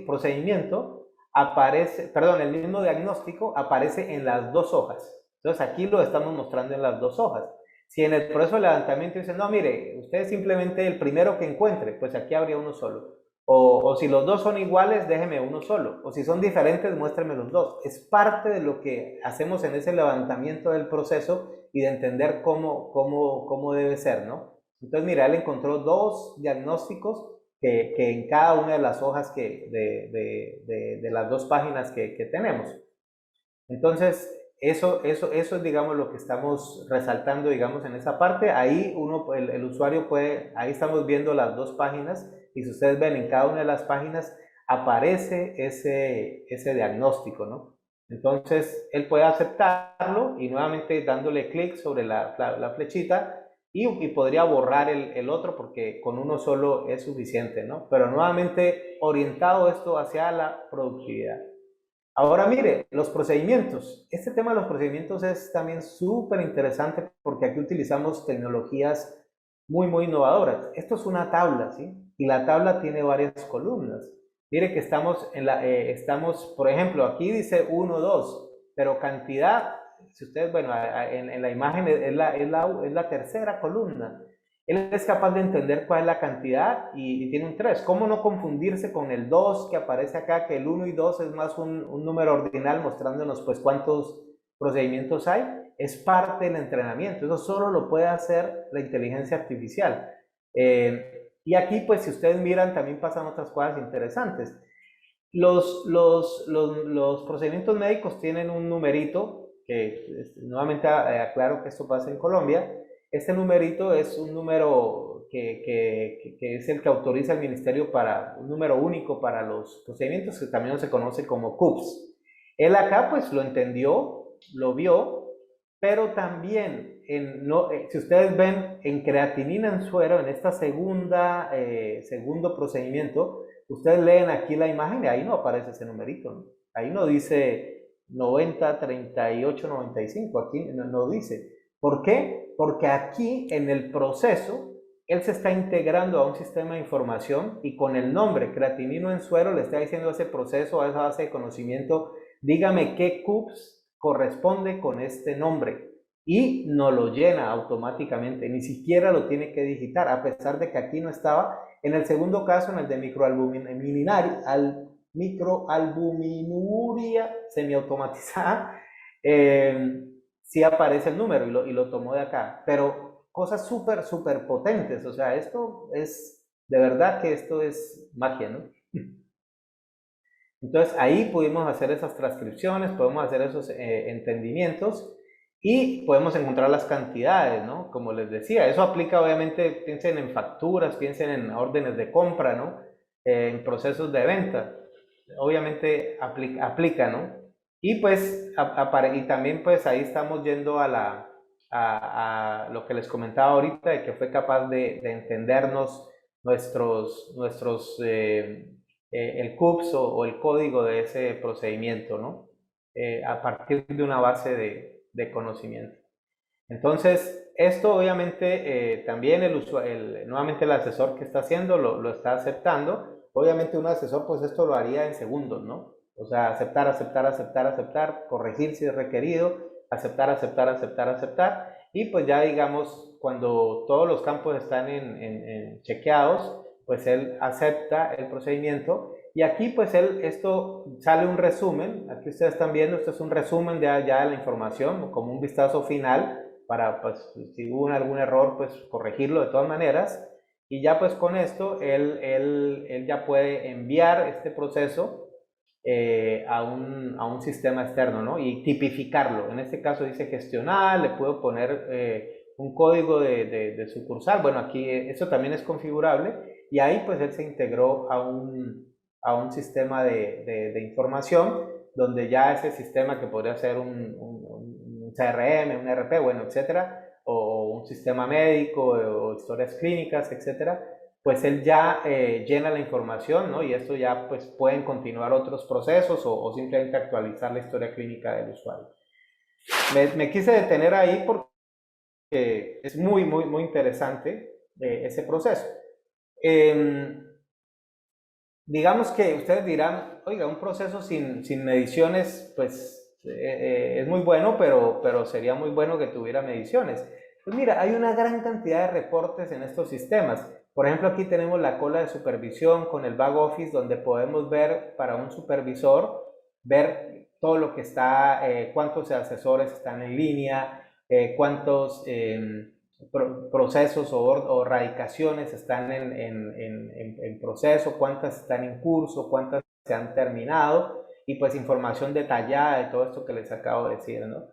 procedimiento aparece, perdón, el mismo diagnóstico aparece en las 2 hojas. Entonces aquí lo estamos mostrando en las 2 hojas. Si en el proceso de levantamiento dicen, no, mire, usted simplemente el primero que encuentre, pues aquí habría uno solo. O si los 2 son iguales, déjeme uno solo. O si son diferentes, muéstreme los 2. Es parte de lo que hacemos en ese levantamiento del proceso y de entender cómo debe ser, ¿no? Entonces, mira, él encontró 2 diagnósticos que en cada una de las hojas de las 2 páginas que tenemos. Entonces, eso es, digamos, lo que estamos resaltando, digamos, en esa parte. Ahí el usuario puede, ahí estamos viendo las 2 páginas y si ustedes ven en cada una de las páginas aparece ese diagnóstico, ¿no? Entonces, él puede aceptarlo y nuevamente dándole clic sobre la flechita y podría borrar el otro porque con uno solo es suficiente, ¿no? Pero nuevamente orientado esto hacia la productividad. Ahora mire, los procedimientos. Este tema de los procedimientos es también súper interesante porque aquí utilizamos tecnologías muy innovadoras. Esto es una tabla, ¿sí? Y la tabla tiene varias columnas. Mire que estamos, por ejemplo, aquí dice 1, 2, pero cantidad, si ustedes, bueno, en la imagen es la tercera columna. Él es capaz de entender cuál es la cantidad y tiene un 3. ¿Cómo no confundirse con el 2 que aparece acá? Que el 1 y 2 es más un número ordinal mostrándonos pues cuántos procedimientos hay. Es parte del entrenamiento. Eso solo lo puede hacer la inteligencia artificial. Y aquí pues si ustedes miran también pasan otras cosas interesantes. Los procedimientos médicos tienen un numerito que nuevamente aclaro que esto pasa en Colombia. Este numerito es un número que es el que autoriza el ministerio para un número único para los procedimientos que también se conoce como CUPS. Él acá pues lo entendió, lo vio, pero también, si ustedes ven en creatinina en suero, en esta segundo procedimiento, ustedes leen aquí la imagen y ahí no aparece ese numerito, ¿no? Ahí no dice 90, 38, 95, aquí no dice. ¿Por qué? Porque aquí en el proceso, él se está integrando a un sistema de información y con el nombre creatinino en suero le está diciendo a ese proceso, a esa base de conocimiento, dígame qué CUPS corresponde con este nombre y no lo llena automáticamente, ni siquiera lo tiene que digitar, a pesar de que aquí no estaba. En el segundo caso, en el de microalbuminuria semiautomatizada, sí aparece el número y lo tomó de acá, pero cosas súper potentes, o sea, esto es, de verdad que esto es magia, ¿no? Entonces ahí pudimos hacer esas transcripciones, podemos hacer esos entendimientos y podemos encontrar las cantidades, ¿no? Como les decía, eso aplica obviamente, piensen en facturas, piensen en órdenes de compra, ¿no? En procesos de venta, obviamente aplica, ¿no? Y pues, y también pues ahí estamos yendo a lo que les comentaba ahorita, de que fue capaz de entendernos el CUPS o el código de ese procedimiento, ¿no? A partir de una base de conocimiento. Entonces, esto obviamente también nuevamente el asesor que está haciendo lo está aceptando. Obviamente un asesor pues esto lo haría en segundos, ¿no? O sea, aceptar, aceptar, aceptar, aceptar, corregir si es requerido, aceptar, aceptar, aceptar, aceptar. Y pues ya digamos, cuando todos los campos están chequeados, pues él acepta el procedimiento. Y aquí pues esto sale un resumen, aquí ustedes están viendo, esto es un resumen de ya la información, como un vistazo final para, pues, si hubo algún error, pues corregirlo de todas maneras. Y ya pues con esto, él ya puede enviar este proceso a un sistema externo, ¿no? Y tipificarlo. En este caso dice gestionar, le puedo poner un código de sucursal. Bueno, aquí eso también es configurable. Y ahí pues él se integró a un sistema de información donde ya ese sistema que podría ser un CRM, un RP, bueno, etcétera, o un sistema médico o historias clínicas, etcétera, pues él ya llena la información, ¿no? Y esto ya pues pueden continuar otros procesos o simplemente actualizar la historia clínica del usuario. Me quise detener ahí porque es muy interesante ese proceso. Digamos que ustedes dirán, oiga, un proceso sin mediciones, pues es muy bueno, pero sería muy bueno que tuviera mediciones. Pues mira, hay una gran cantidad de reportes en estos sistemas. Por ejemplo, aquí tenemos la cola de supervisión con el back office, donde podemos ver para un supervisor, ver todo lo que está, cuántos asesores están en línea, cuántos procesos o radicaciones están en proceso, cuántas están en curso, cuántas se han terminado y pues información detallada de todo esto que les acabo de decir, ¿no?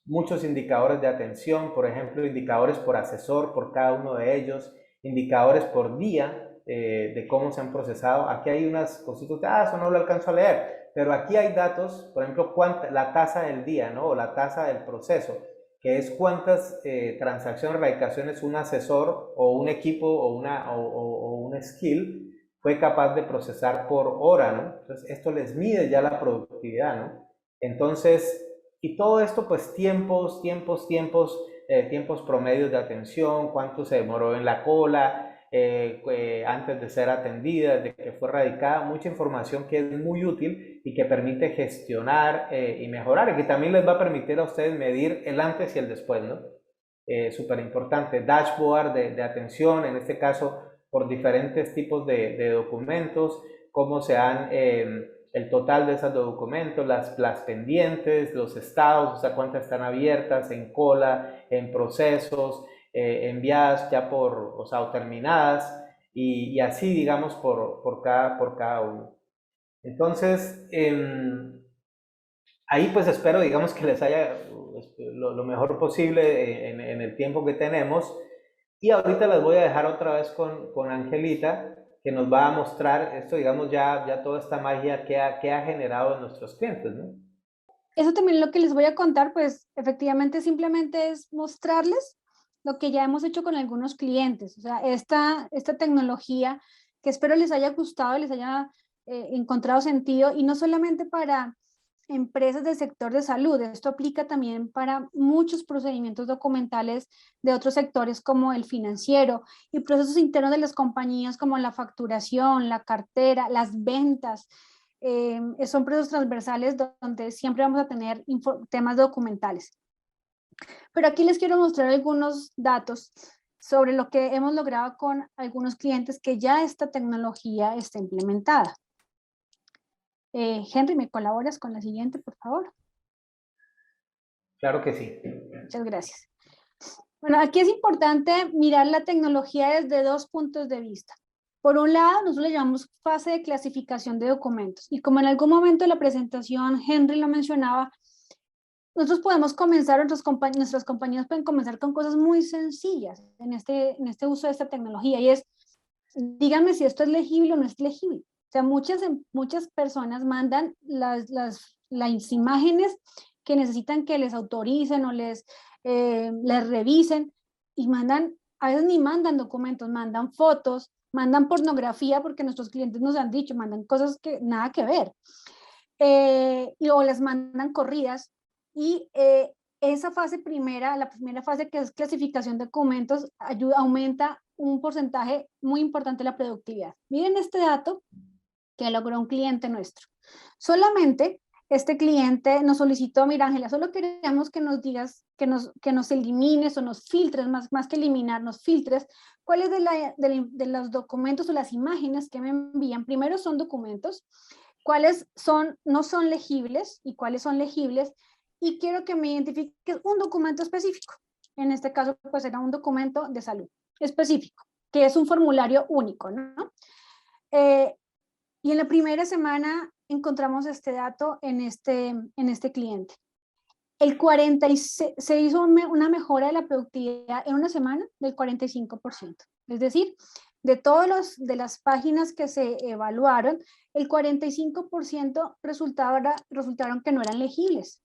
Muchos indicadores de atención, por ejemplo, indicadores por asesor, por cada uno de ellos, indicadores por día de cómo se han procesado. Aquí hay unas cositas, eso no lo alcanzo a leer, pero aquí hay datos, por ejemplo, la tasa del día, ¿no? O la tasa del proceso, que es cuántas transacciones, radicaciones un asesor o un equipo o un skill fue capaz de procesar por hora, ¿no? Entonces, esto les mide ya la productividad, ¿no? Entonces, y todo esto, pues tiempos promedios de atención, cuánto se demoró en la cola, antes de ser atendida, desde que fue radicada, mucha información que es muy útil y que permite gestionar y mejorar y que también les va a permitir a ustedes medir el antes y el después, ¿no? Súper importante, dashboard de atención, en este caso por diferentes tipos de documentos, cómo se han, el total de esos documentos, las pendientes, los estados, o sea, cuántas están abiertas, en cola, en procesos, enviadas ya o sea, o terminadas, y así, digamos, por cada uno. Entonces, ahí pues espero, digamos, que les haya pues, lo mejor posible en el tiempo que tenemos. Y ahorita las voy a dejar otra vez con Angelita, que nos va a mostrar esto, digamos, ya toda esta magia que ha generado en nuestros clientes, ¿no? Eso también lo que les voy a contar, pues efectivamente simplemente es mostrarles lo que ya hemos hecho con algunos clientes. O sea, esta tecnología que espero les haya gustado, les haya encontrado sentido, y no solamente para empresas del sector de salud, esto aplica también para muchos procedimientos documentales de otros sectores como el financiero y procesos internos de las compañías como la facturación, la cartera, las ventas. Son procesos transversales donde siempre vamos a tener temas documentales. Pero aquí les quiero mostrar algunos datos sobre lo que hemos logrado con algunos clientes que ya esta tecnología está implementada. Henry, ¿me colaboras con la siguiente, por favor? Claro que sí. Muchas gracias. Bueno, aquí es importante mirar la tecnología desde dos puntos de vista. Por un lado, nosotros le llamamos fase de clasificación de documentos. Y como en algún momento de la presentación Henry lo mencionaba, nosotros podemos comenzar, nuestras compañías pueden comenzar con cosas muy sencillas en este uso de esta tecnología. Y es, díganme si esto es legible o no es legible. O sea, muchas personas mandan las imágenes que necesitan que les autoricen o les revisen, y a veces ni mandan documentos, mandan fotos, mandan pornografía, porque nuestros clientes nos han dicho, mandan cosas que nada que ver, o las mandan corridas, y esa fase primera, la primera fase, que es clasificación de documentos, aumenta un porcentaje muy importante de la productividad. Miren este dato que logró un cliente nuestro. Solamente este cliente nos solicitó: mira, Ángela, solo queremos que nos digas, que nos elimines o nos filtres, más que eliminar, nos filtres cuáles de los documentos o las imágenes que me envían, primero son documentos, cuáles no son legibles y cuáles son legibles, y quiero que me identifiques un documento específico. En este caso, pues era un documento de salud específico, que es un formulario único, ¿no? Y en la primera semana encontramos este dato en este cliente. Se hizo una mejora de la productividad en una semana del 45%. Es decir, de las páginas que se evaluaron, el 45% resultaron que no eran legibles,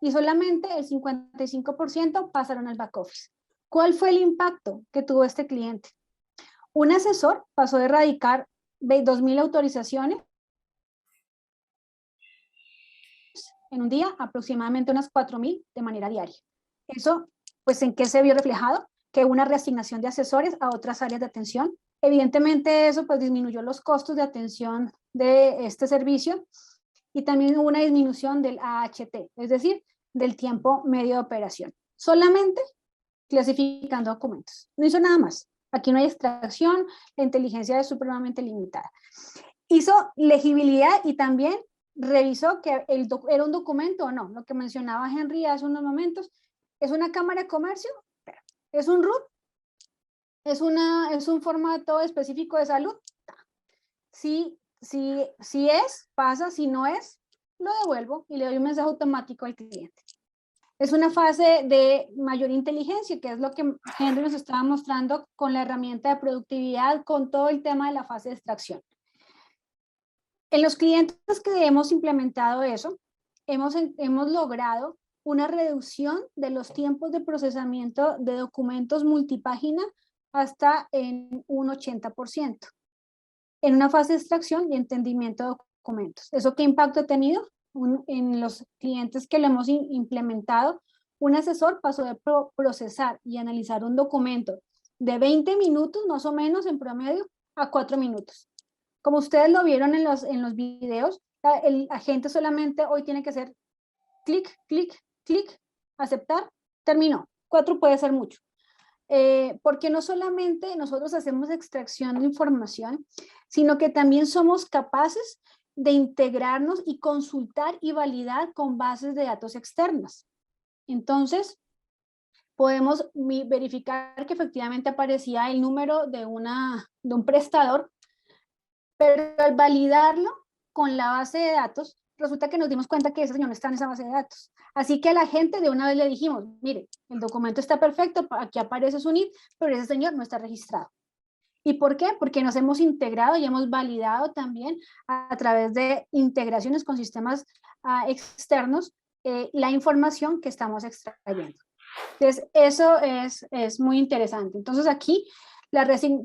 y solamente el 55% pasaron al back office. ¿Cuál fue el impacto que tuvo este cliente? Un asesor pasó de erradicar 2.000 autorizaciones en un día, aproximadamente unas 4.000 de manera diaria. Eso, pues, ¿en qué se vio reflejado? Que una reasignación de asesores a otras áreas de atención. Evidentemente eso, pues, disminuyó los costos de atención de este servicio, y también hubo una disminución del AHT, es decir, del tiempo medio de operación. Solamente clasificando documentos. No hizo nada más. Aquí no hay extracción, la inteligencia es supremamente limitada. Hizo legibilidad y también revisó que era un documento o no. Lo que mencionaba Henry hace unos momentos, ¿es una cámara de comercio? ¿Es un RUT? ¿Es un formato específico de salud? Si es, pasa; si no es, lo devuelvo y le doy un mensaje automático al cliente. Es una fase de mayor inteligencia, que es lo que Henry nos estaba mostrando con la herramienta de productividad, con todo el tema de la fase de extracción. En los clientes que hemos implementado eso, hemos logrado una reducción de los tiempos de procesamiento de documentos multipágina hasta en un 80%, en una fase de extracción y entendimiento de documentos. ¿Eso qué impacto ha tenido? En los clientes que lo hemos implementado, un asesor pasó de procesar y analizar un documento de 20 minutos, más o menos en promedio, a 4 minutos. Como ustedes lo vieron en los videos, el agente solamente hoy tiene que hacer clic, clic, clic, aceptar, terminó. 4 puede ser mucho. Porque no solamente nosotros hacemos extracción de información, sino que también somos capaces de integrarnos y consultar y validar con bases de datos externas. Entonces, podemos verificar que efectivamente aparecía el número de un prestador, pero al validarlo con la base de datos, resulta que nos dimos cuenta que ese señor no está en esa base de datos. Así que a la gente de una vez le dijimos, mire, el documento está perfecto, aquí aparece su NID, pero ese señor no está registrado. ¿Y por qué? Porque nos hemos integrado y hemos validado también a través de integraciones con sistemas externos la información que estamos extrayendo. Entonces, eso es muy interesante. Entonces, aquí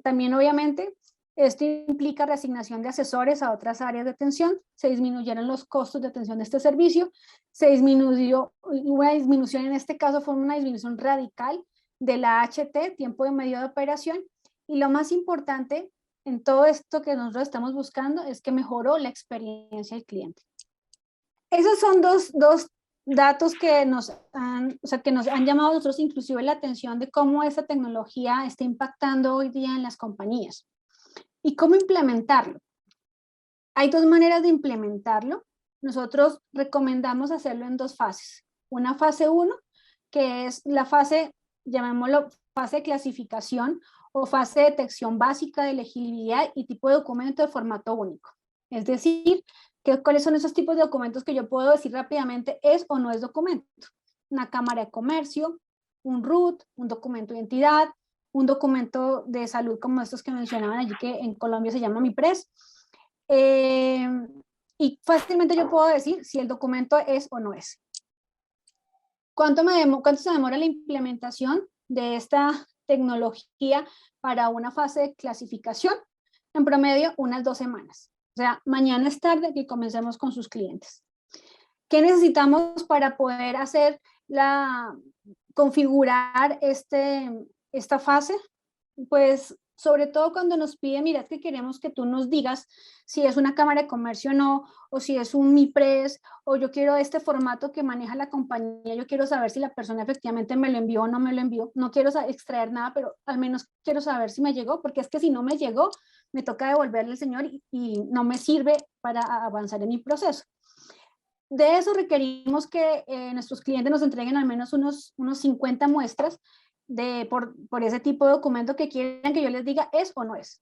también obviamente esto implica reasignación de asesores a otras áreas de atención, se disminuyeron los costos de atención de este servicio, se disminuyó, una disminución en este caso fue una disminución radical de la HT, tiempo de medio de operación, y lo más importante en todo esto que nosotros estamos buscando es que mejoró la experiencia del cliente. Esos son dos datos que nos han llamado a nosotros inclusive la atención de cómo esta tecnología está impactando hoy día en las compañías. ¿Y cómo implementarlo? Hay dos maneras de implementarlo. Nosotros recomendamos hacerlo en dos fases. Una fase 1, que es la fase, llamémoslo fase de clasificación o fase de detección básica de elegibilidad y tipo de documento de formato único. Es decir, ¿cuáles son esos tipos de documentos que yo puedo decir rápidamente es o no es documento? Una cámara de comercio, un RUT, un documento de identidad, un documento de salud como estos que mencionaban allí, que en Colombia se llama MIPRES. Y fácilmente yo puedo decir si el documento es o no es. ¿Cuánto se demora la implementación de esta tecnología para una fase de clasificación? En promedio, unas 2 semanas. O sea, mañana es tarde que comencemos con sus clientes. ¿Qué necesitamos para poder configurar esta fase? Pues sobre todo cuando nos pide, mira, que queremos que tú nos digas si es una cámara de comercio o no, o si es un MIPRES, o yo quiero este formato que maneja la compañía, yo quiero saber si la persona efectivamente me lo envió o no me lo envió, no quiero extraer nada, pero al menos quiero saber si me llegó, porque es que si no me llegó, me toca devolverle al señor y no me sirve para avanzar en mi proceso. De eso requerimos que nuestros clientes nos entreguen al menos unos 50 muestras por ese tipo de documento que quieran que yo les diga es o no es.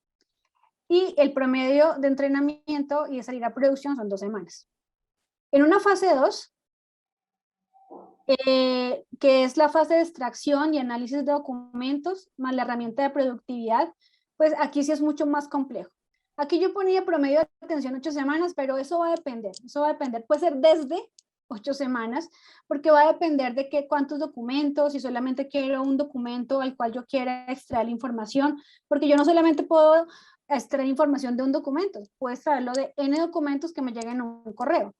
Y el promedio de entrenamiento y de salir a producción son 2 semanas. En una fase 2, que es la fase de extracción y análisis de documentos, más la herramienta de productividad, pues aquí sí es mucho más complejo. Aquí yo ponía promedio de atención 8 semanas, pero eso va a depender, puede ser desde 8 semanas, porque va a depender de cuántos documentos, si solamente quiero un documento al cual yo quiera extraer la información, porque yo no solamente puedo extraer información de un documento, puedo extraerlo de N documentos que me lleguen a un correo.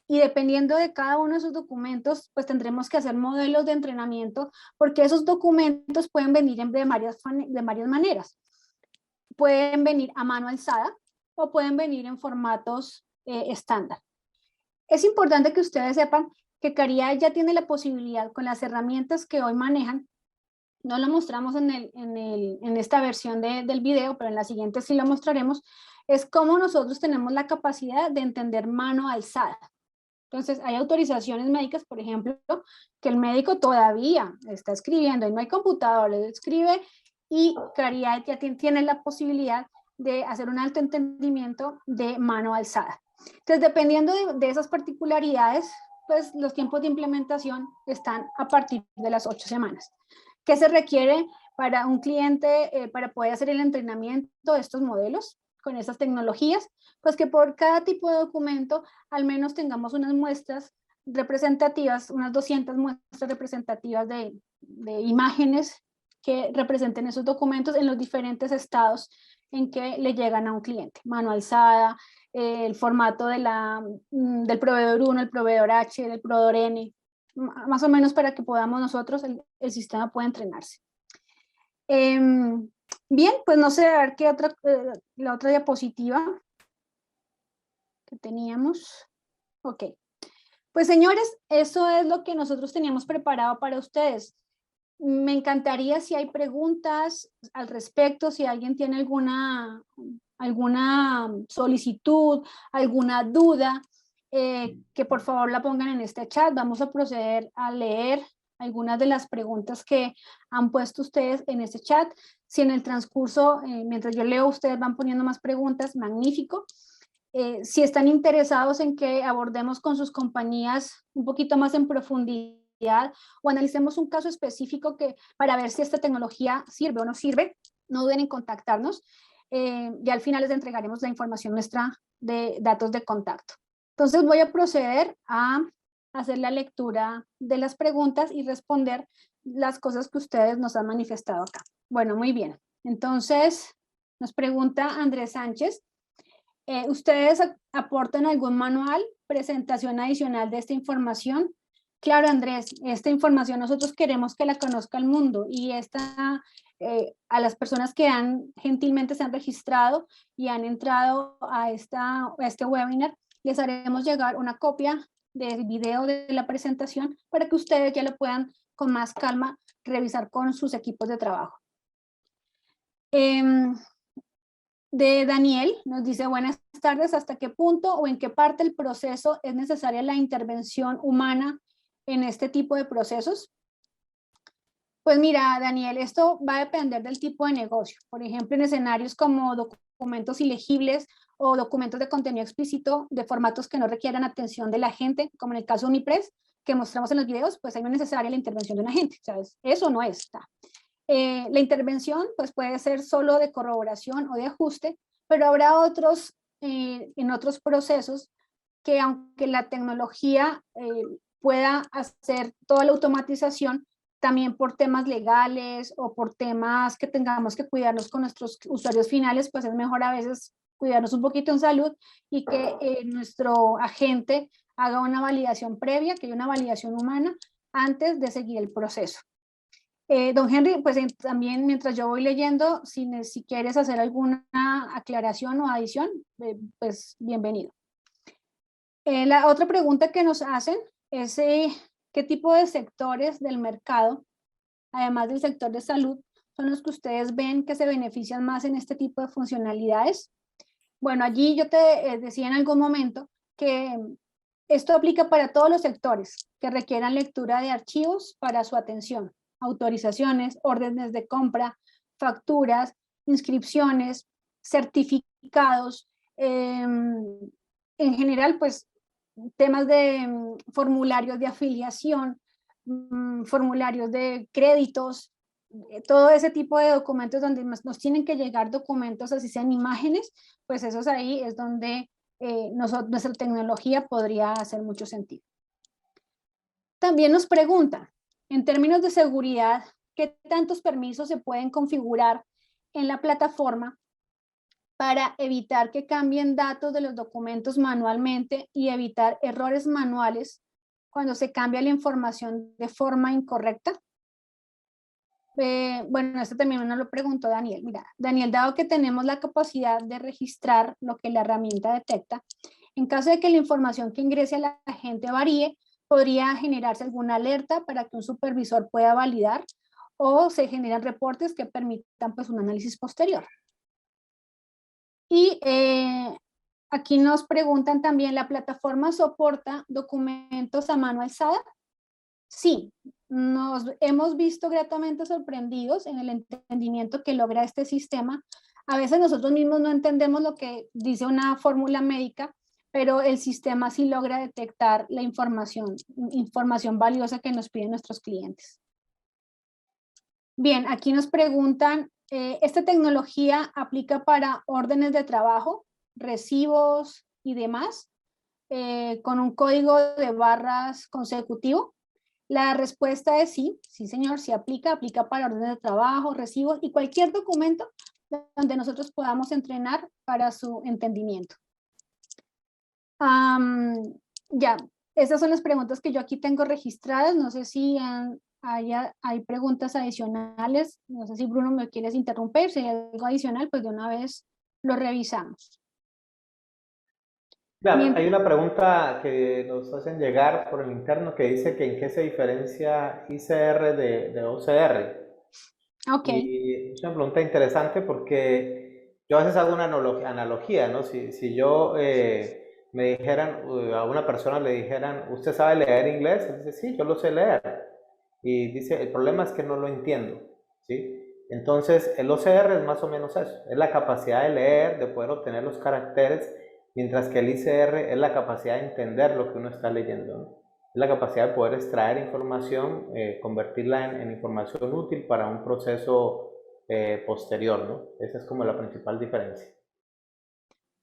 Y dependiendo de cada uno de esos documentos, pues tendremos que hacer modelos de entrenamiento, porque esos documentos pueden venir de varias maneras. Pueden venir a mano alzada o pueden venir en formatos estándar. Es importante que ustedes sepan que Caria ya tiene la posibilidad con las herramientas que hoy manejan. No lo mostramos en esta versión del video, pero en la siguiente sí lo mostraremos. Es cómo nosotros tenemos la capacidad de entender mano alzada. Entonces, hay autorizaciones médicas, por ejemplo, que el médico todavía está escribiendo y no hay computador, le escribe y Caria ya tiene la posibilidad de hacer un alto entendimiento de mano alzada. Entonces, dependiendo de esas particularidades, pues los tiempos de implementación están a partir de las 8 semanas. ¿Qué se requiere para un cliente para poder hacer el entrenamiento de estos modelos con estas tecnologías? Pues que por cada tipo de documento al menos tengamos unas muestras representativas, unas 200 muestras representativas de imágenes que representen esos documentos en los diferentes estados en que le llegan a un cliente. Mano alzada, el formato del proveedor 1, el proveedor H, del proveedor N, más o menos para que podamos nosotros, el sistema pueda entrenarse. Bien, pues no sé, a ver qué la otra diapositiva que teníamos. Ok. Pues señores, eso es lo que nosotros teníamos preparado para ustedes. Me encantaría si hay preguntas al respecto, si alguien tiene alguna solicitud, alguna duda, que por favor la pongan en este chat. Vamos a proceder a leer algunas de las preguntas que han puesto ustedes en este chat. Si en el transcurso, mientras yo leo, ustedes van poniendo más preguntas, magnífico. Si están interesados en que abordemos con sus compañías un poquito más en profundidad o analicemos un caso específico para ver si esta tecnología sirve o no sirve, no duden en contactarnos. Ya al final les entregaremos la información nuestra de datos de contacto. Entonces voy a proceder a hacer la lectura de las preguntas y responder las cosas que ustedes nos han manifestado acá. Bueno, muy bien. Entonces, nos pregunta Andrés Sánchez, ¿ustedes aportan algún manual, presentación adicional de esta información? Claro, Andrés, esta información nosotros queremos que la conozca el mundo y a las personas que gentilmente se han registrado y han entrado a este webinar, les haremos llegar una copia del video de la presentación para que ustedes ya lo puedan con más calma revisar con sus equipos de trabajo. De Daniel nos dice, buenas tardes, ¿hasta qué punto o en qué parte del proceso es necesaria la intervención humana en este tipo de procesos? Pues mira, Daniel, esto va a depender del tipo de negocio. Por ejemplo, en escenarios como documentos ilegibles o documentos de contenido explícito de formatos que no requieran atención de la gente, como en el caso de Unipress, que mostramos en los videos, pues ahí no es necesaria la intervención de una gente, ¿sabes? Eso no está. La intervención pues puede ser solo de corroboración o de ajuste, pero habrá otros, en otros procesos que aunque la tecnología pueda hacer toda la automatización, también por temas legales o por temas que tengamos que cuidarnos con nuestros usuarios finales, pues es mejor a veces cuidarnos un poquito en salud y que nuestro agente haga una validación previa, que haya una validación humana antes de seguir el proceso. Don Henry, pues también mientras yo voy leyendo, si quieres hacer alguna aclaración o adición, pues bienvenido. La otra pregunta que nos hacen es ¿qué tipo de sectores del mercado, además del sector de salud, son los que ustedes ven que se benefician más en este tipo de funcionalidades? Bueno, allí yo te decía en algún momento que esto aplica para todos los sectores que requieran lectura de archivos para su atención, autorizaciones, órdenes de compra, facturas, inscripciones, certificados, en general, pues temas de formularios de afiliación, formularios de créditos, todo ese tipo de documentos donde nos tienen que llegar documentos, así sean imágenes, pues esos ahí es donde nuestra tecnología podría hacer mucho sentido. También nos preguntan, en términos de seguridad, ¿qué tantos permisos se pueden configurar en la plataforma para evitar que cambien datos de los documentos manualmente y evitar errores manuales cuando se cambia la información de forma incorrecta? Bueno, esto también nos lo preguntó Daniel. Mira, Daniel, dado que tenemos la capacidad de registrar lo que la herramienta detecta, en caso de que la información que ingrese a la gente varíe, podría generarse alguna alerta para que un supervisor pueda validar o se generan reportes que permitan pues un análisis posterior. Y aquí nos preguntan también, ¿la plataforma soporta documentos a mano alzada? Sí, nos hemos visto gratamente sorprendidos en el entendimiento que logra este sistema. A veces nosotros mismos no entendemos lo que dice una fórmula médica, pero el sistema sí logra detectar la información valiosa que nos piden nuestros clientes. Bien, aquí nos preguntan, ¿esta tecnología aplica para órdenes de trabajo, recibos y demás, con un código de barras consecutivo? La respuesta es sí, sí señor, sí aplica para órdenes de trabajo, recibos y cualquier documento donde nosotros podamos entrenar para su entendimiento. Ya, esas son las preguntas que yo aquí tengo registradas. No sé si hay preguntas adicionales. No sé si Bruno me quieres interrumpir. Si hay algo adicional, pues de una vez lo revisamos. Claro, hay una pregunta que nos hacen llegar por el interno que dice que en qué se diferencia ICR de OCR. Ok. Y es una pregunta interesante porque yo a veces hago una analogía, ¿no? Si yo me dijeran, a una persona le dijeran, ¿usted sabe leer inglés? Él dice, sí, yo lo sé leer. Y dice, el problema es que no lo entiendo, ¿sí? Entonces, el OCR es más o menos eso, es la capacidad de leer, de poder obtener los caracteres mientras que el ICR es la capacidad de entender lo que uno está leyendo, ¿no? Es la capacidad de poder extraer información, convertirla en información útil para un proceso posterior, ¿no? Esa es como la principal diferencia.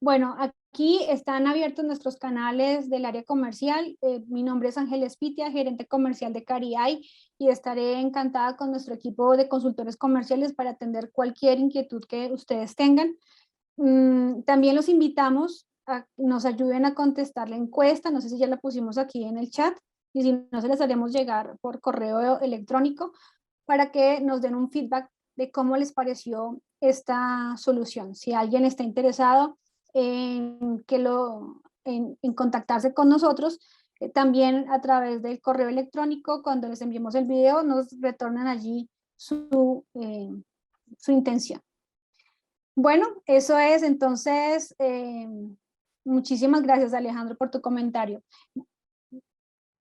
Bueno, aquí están abiertos nuestros canales del área comercial. Mi nombre es Ángela Espitia, gerente comercial de CariAI, y estaré encantada con nuestro equipo de consultores comerciales para atender cualquier inquietud que ustedes tengan. También los invitamos a que nos ayuden a contestar la encuesta. No sé si ya la pusimos aquí en el chat, y si no, se les haremos llegar por correo electrónico para que nos den un feedback de cómo les pareció esta solución. Si alguien está interesado en contactarse con nosotros, también a través del correo electrónico, cuando les enviemos el video, nos retornan allí su intención. Bueno, eso es. Entonces, muchísimas gracias, Alejandro, por tu comentario.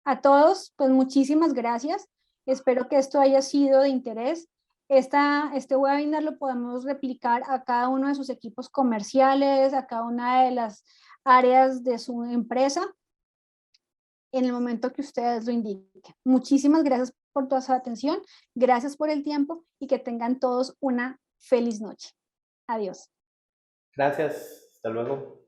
A todos, pues muchísimas gracias. Espero que esto haya sido de interés. Este webinar lo podemos replicar a cada uno de sus equipos comerciales, a cada una de las áreas de su empresa, en el momento que ustedes lo indiquen. Muchísimas gracias por toda su atención, gracias por el tiempo, y que tengan todos una feliz noche. Adiós. Gracias, hasta luego.